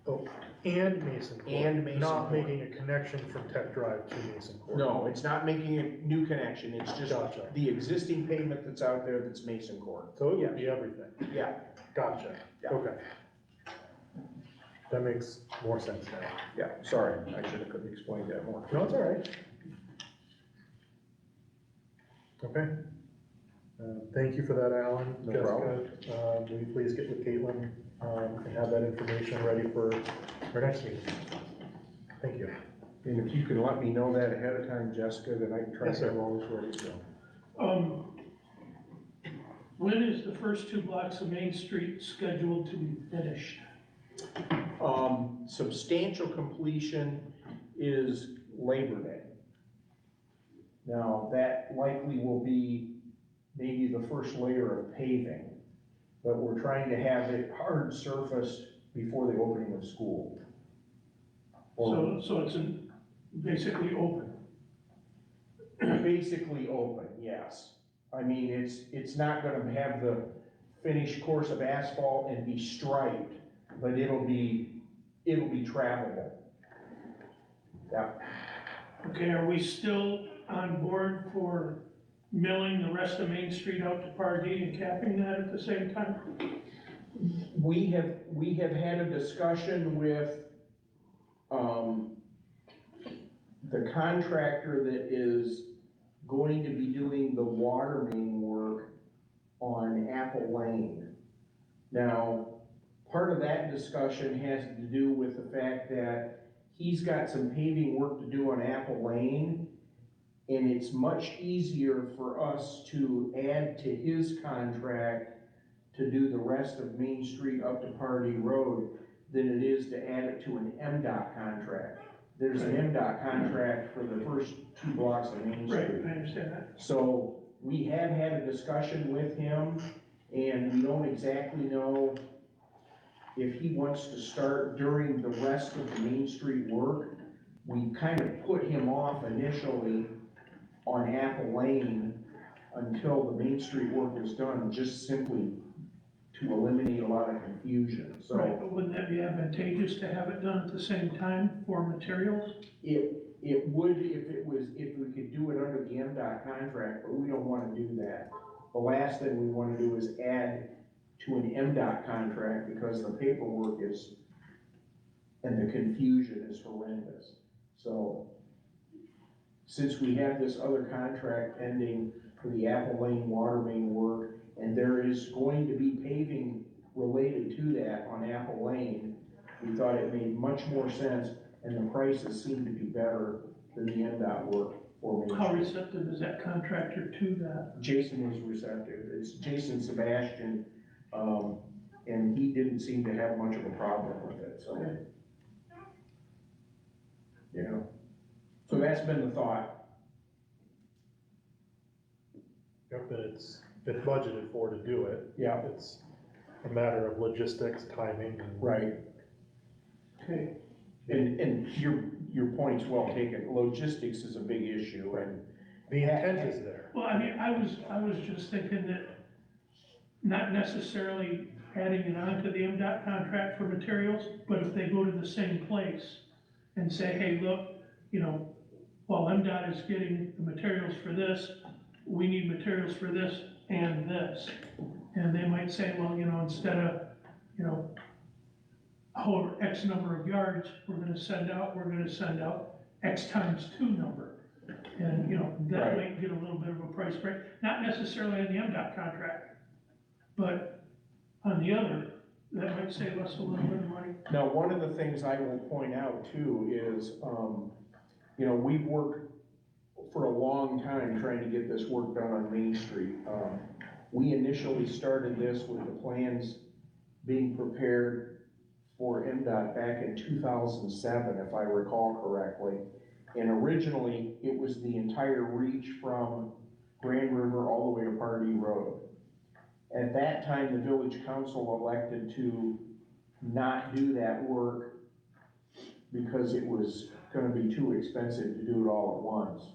Oh, and Mason Court. And Mason Not Court. making a connection from Tech Drive to Mason Court. No, it's not making a new connection, it's just Gotcha. the existing pavement that's out there that's Mason Court. So it would be everything. Yeah, Gotcha. Yeah. Okay. That makes more sense now. yeah, sorry, I should have explained that more. No, it's all right. Okay. Thank you for that, Alan. No Jessica, will you please get with Caitlin, and have that information ready for our next meeting? Thank you. And if you can let me know that ahead of time, Jessica, then I can try Yes, to sir. have all this ready to go. When is the first 2 blocks of Main Street scheduled to be finished? Substantial completion is Labor Day. Now, that likely will be maybe the first layer of paving, but we're trying to have it hard surfaced before the opening of school. So it's basically open. Basically open, yes. I mean, it's not gonna have the finished course of asphalt and be striped, but it'll be travelable. Yeah. Okay, are we still on board for milling the rest of Main Street out to Pardee and capping that at the same time? We have had a discussion with, the contractor that is going to be doing the water main work on Apple Lane. Now, part of that discussion has to do with the fact that he's got some paving work to do on Apple Lane, and it's much easier for us to add to his contract to do the rest of Main Street up to Pardee Road than it is to add it to an MDOT contract. There's an MDOT contract for the first 2 blocks of Main Right, Street. I understand that. So we have had a discussion with him, and we don't exactly know if he wants to start during the rest of the Main Street work. We kind of put him off initially on Apple Lane until the Main Street work is done, just simply to eliminate a lot of confusion, so. Right, but wouldn't that be advantageous to have it done at the same time for materials? It would if we could do it under the MDOT contract, but we don't wanna do that. The last thing we wanna do is add to an MDOT contract, because the paperwork is, and the confusion is horrendous. So, since we have this other contract pending for the Apple Lane water main work, and there is going to be paving related to that on Apple Lane, we thought it made much more sense, and the prices seem to be better than the MDOT work for Main How Street. receptive is that contractor to that? Jason was receptive. It's Jason Sebastian, and he didn't seem to have much of a problem with it, so. Okay. You know, so that's been the thought. Yep, and it's been budgeted for to do it. Yeah. It's a matter of logistics, timing, and. Right. Okay, And your point's well taken. Logistics is a big issue, and The intent is there. well, I mean, I was just thinking that not necessarily adding it on to the MDOT contract for materials, but if they go to the same place and say, hey, look, you know, while MDOT is getting the materials for this, we need materials for this and this. And they might say, well, you know, instead of, you know, however X number of yards we're gonna send out X times 2 number. And, you know, that Right. might get a little bit of a price break, not necessarily on the MDOT contract, but on the other, that might save us a little bit of money. now, one of the things I will point out too is, you know, we've worked for a long time trying to get this work done on Main Street. We initially started this with the plans being prepared for MDOT back in 2007, if I recall correctly. And originally, it was the entire reach from Grand River all the way to Pardee Road. At that time, the village council elected to not do that work because it was gonna be too expensive to do it all at once.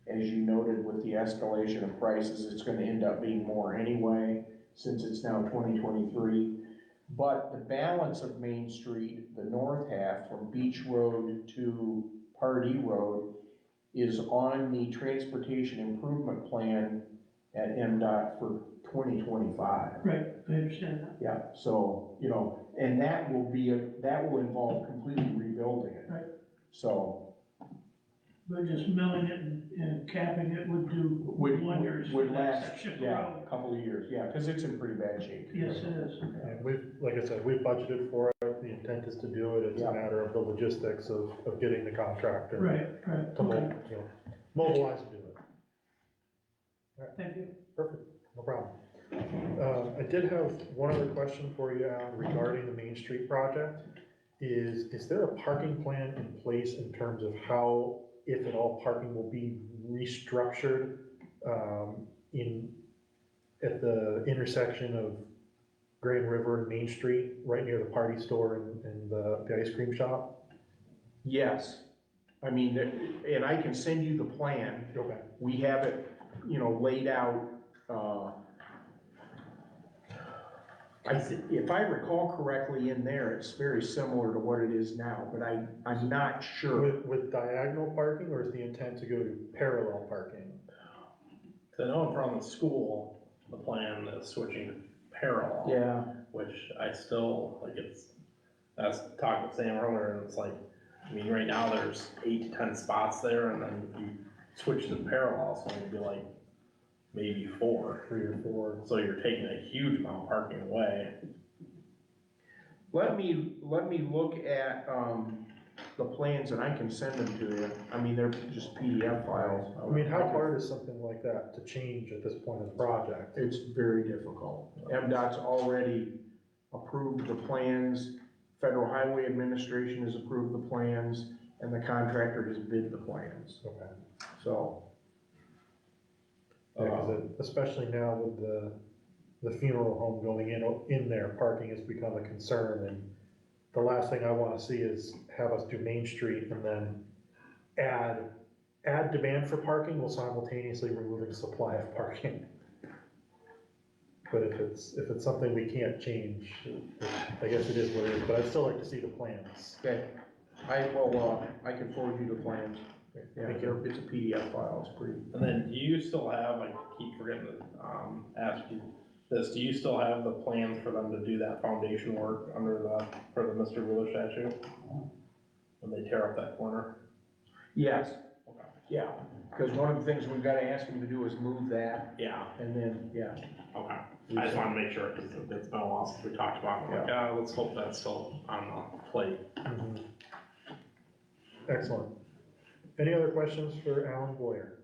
As you noted with the escalation of prices, it's gonna end up being more anyway, since it's now 2023. But the balance of Main Street, the north half from Beach Road to Pardee Road, is on the transportation improvement plan at MDOT for 2025. Right, I understand that. Yeah, so, you know, and that will involve completely rebuilding it. Right. So, But just milling it and capping it would do wonders for would that last, section of yeah, road. a couple of years, yeah, because it's in pretty bad shape. Yes, it is. And we've, like I said, we've budgeted for it, the intent is to do it, it's Yeah. a matter of the logistics of getting the contractor. Right, To okay, you know, mobilize to do it. thank you. Perfect, no problem. I did have one other question for you, Alan, regarding the Main Street project. Is there a parking plan in place in terms of how, if at all, parking will be restructured at the intersection of Grand River and Main Street, right near the party store and the ice cream shop? Yes, I mean, and I can send you the plan. Okay. We have it, you know, laid out, if I recall correctly in there, it's very similar to what it is now, but I'm not sure. With diagonal parking, or is the intent to go to parallel parking? So I know in front of the school, the plan is switching to parallel. Yeah, Which I still, like, I was talking with Sam earlier, and it's like, I mean, right now there's 8 to 10 spots there, and then you switch to parallel, so it'd be like maybe 4. 3 or 4? So you're taking a huge amount of parking away. let me look at, the plans and I can send them to you. I mean, they're just PDF files. I mean, how hard is something like that to change at this point of the project? It's very difficult. MDOT's already approved the plans, Federal Highway Administration has approved the plans, and the contractor has bid the plans, Okay. so. Yeah, 'cause especially now with the funeral home going in there, parking has become a concern, and the last thing I wanna see is have us do Main Street and then add demand for parking while simultaneously removing supply of parking. But if it's something we can't change, I guess it is what it is, but I'd still like to see the plans. Okay, I can forward you the plans. Yeah, Thank you. it's a PDF file, it's pretty. And then do you still have, I keep forgetting to, ask you this, do you still have the plans for them to do that foundation work for the Mr. Wheeler statue? When they tear up that corner? Yes, Okay. yeah, because one of the things we've gotta ask them to do is move that, Yeah, and then, yeah. okay. I just wanna make sure, because it's been a while since we talked about it. I'm like, let's hope that's still on the plate. Mhm. Excellent. Any other questions for Alan Boyer?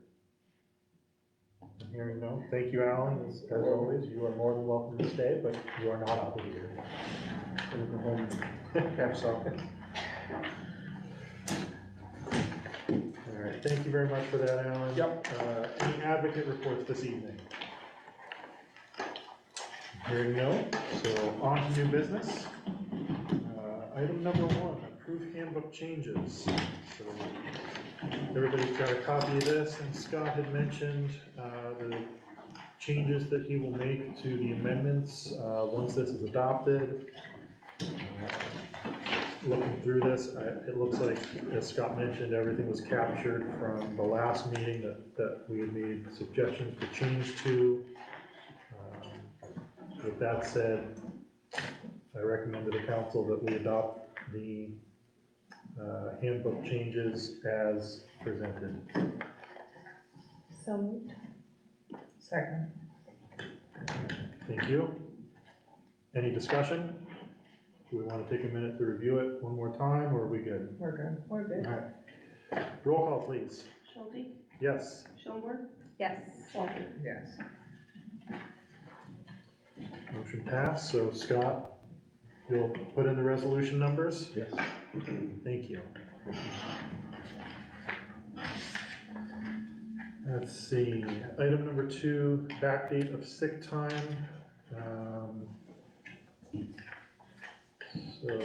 Hearing no, thank you, Alan, as always, you are more than welcome to stay, but you are not obligated. Gonna go home and have some. All right, thank you very much for that, Alan. Yep. Any advocate reports this evening? Hearing no, so on to new business. Item number 1, approve handbook changes. So everybody's got a copy of this, and Scott had mentioned the changes that he will make to the amendments once this is adopted. Looking through this, it looks like, as Scott mentioned, everything was captured from the last meeting that we had made suggestions to change to. With that said, I recommend to the council that we adopt the handbook changes as presented. So moved. Second. Thank you. Any discussion? Do we want to take a minute to review it one more time, or are we good? We're good. We're All good. right. Roll call, please. Schulte, Yes. Schoenberg, Yes. Walter. Yes. Motion passed. So Scott, you'll put in the resolution numbers? Yes. Thank you. Let's see, item number 2, backdate of sick time. So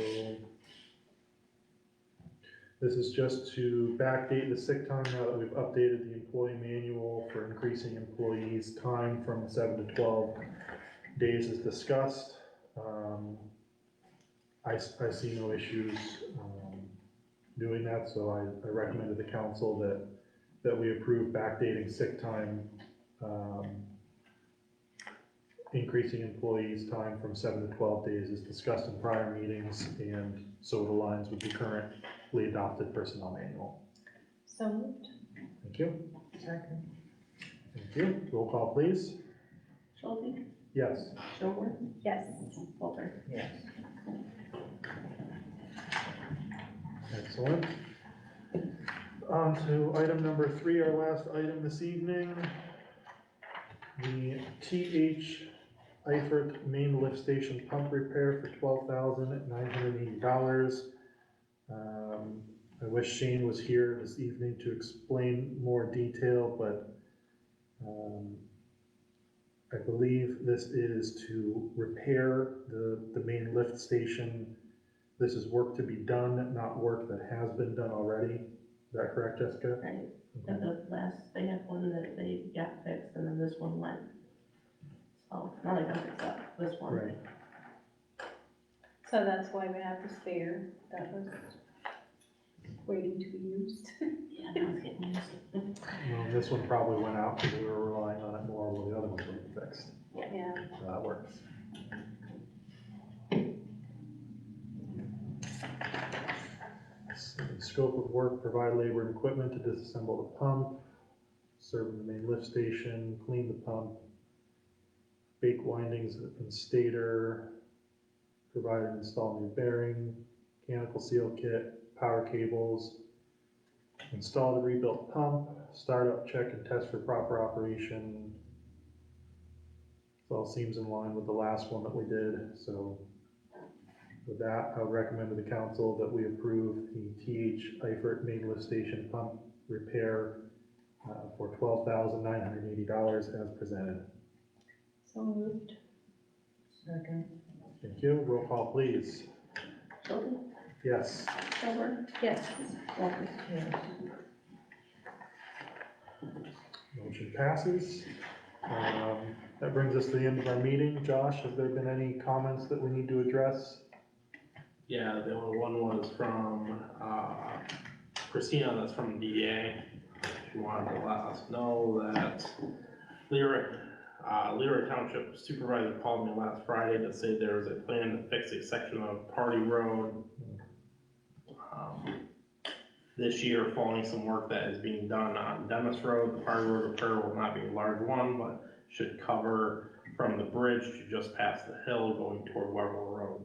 this is just to backdate the sick time now that we've updated the employee manual for increasing employees' time from 7 to 12 days as discussed. I see no issues doing that, so I recommend to the council that we approve backdating sick time, increasing employees' time from 7 to 12 days as discussed in prior meetings, and so it aligns with the currently adopted personnel manual. So moved. Thank you. Second. Thank you. Roll call, please. Schulte, Yes. Schoenberg, Yes. Walter. Yes. Excellent. On to item number 3, our last item this evening. The TH Eifert main lift station pump repair for $12,980. I wish Shane was here this evening to explain more detail, but I believe this is to repair the main lift station. This is work to be done, not work that has been done already. Is that correct, Jessica? Right, at the last, they had one that they got fixed, and then this one went. So, now they got fixed up, this one. Right. So that's why we have the spare that was waiting to be used. Yeah, that was getting used. Well, this one probably went out because we were relying on it more while the other ones were fixed. Yeah. So that works. Scope of work, provide labor and equipment to disassemble the pump, serving the main lift station, clean the pump, bake windings and stator, provide and install new bearing, mechanical seal kit, power cables, install the rebuilt pump, startup check and test for proper operation. This all seems in line with the last one that we did, so with that, I would recommend to the council that we approve the TH Eifert main lift station pump repair for $12,980 as presented. So moved. Second. Thank you. Roll call, please. Shelby, Yes. Milburn, Yes. Walters. Yes. Motion passes. That brings us to the end of our meeting. Josh, has there been any comments that we need to address? Yeah, the only one was from, Christina, that's from DDA. She wanted to let us know that Leroy Township Supervisor called me last Friday to say there was a plan to fix a section of Party Road. This year, following some work that is being done on Dennis Road, the Party Road repair will not be a large one, but should cover from the bridge to just past the hill going toward Webberville Road.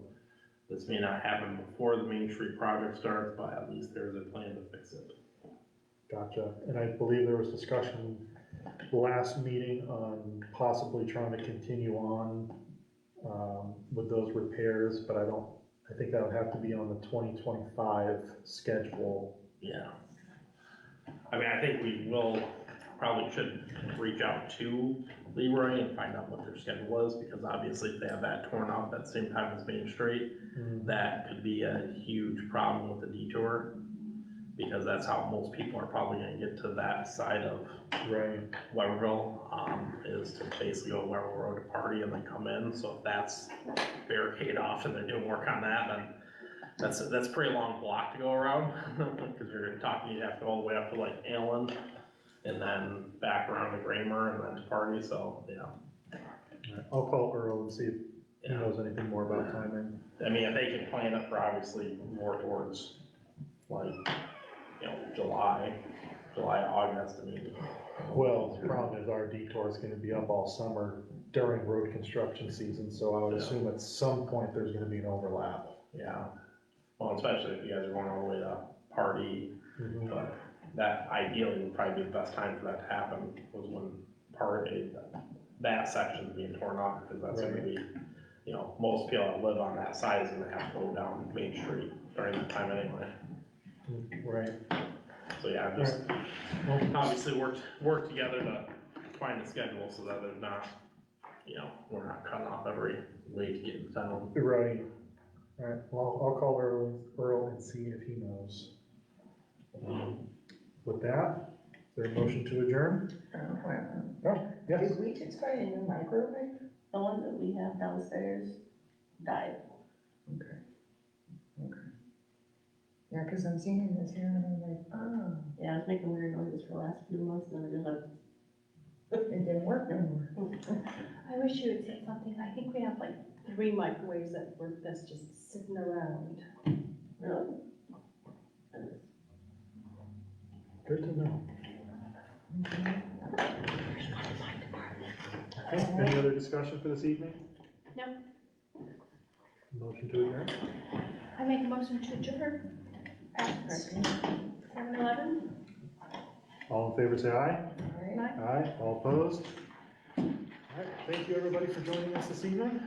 This may not happen before the Main Street project starts, but at least there's a plan to fix it. Gotcha. And I believe there was discussion last meeting on possibly trying to continue on with those repairs, but I think that would have to be on the 2025 schedule. Yeah. I mean, I think we probably should reach out to Leroy and find out what their schedule is, because obviously if they have that torn up at the same time as Main Street, that could be a huge problem with the detour, because that's how most people are probably gonna get to that side of Right. Webberville, is to basically go Webberville Road to Party and then come in. So if that's barricade off and they're doing work on that, then that's a pretty long block to go around, because you're talking, you have to go all the way up to like Allen and then back around to Kramer and then to Party, so, yeah. I'll call Earl and see if he Yeah. knows anything more about timing. I mean, if they can plan it for obviously more towards like, July, August, I mean. Well, the problem is our detour is gonna be up all summer during road construction season, so I would Yeah. assume at some point there's gonna be an overlap. Yeah, well, especially if you guys are going all the way to Party, but that ideally would probably be the best time for that to happen, was when Party, that section's being torn off, because that's gonna be, most people that live on that side is gonna have to go down Main Street during that time anyway. Right. So yeah, just Well, obviously work together to find a schedule so that there's not, we're not cutting off every way to get into town. Right. All right, well, I'll call Earl and see if he knows. With that, is there a motion to adjourn? Oh, yes. Did we just buy a new microwave? The one that we have downstairs died. Okay. Yeah, cause I'm seeing this here and I'm like, oh, Yeah, it's making weird noises for the last few months, and then it just like, it didn't work no more. I wish you would say something. I think we have like 3 microwaves that work that's just sitting around. really? Good to know. Okay, any other discussion for this evening? No. Motion to adjourn? I make a motion to adjourn at 7:11. All in favor, say aye. All right. Aye, all opposed? All right, thank you everybody for joining us this evening.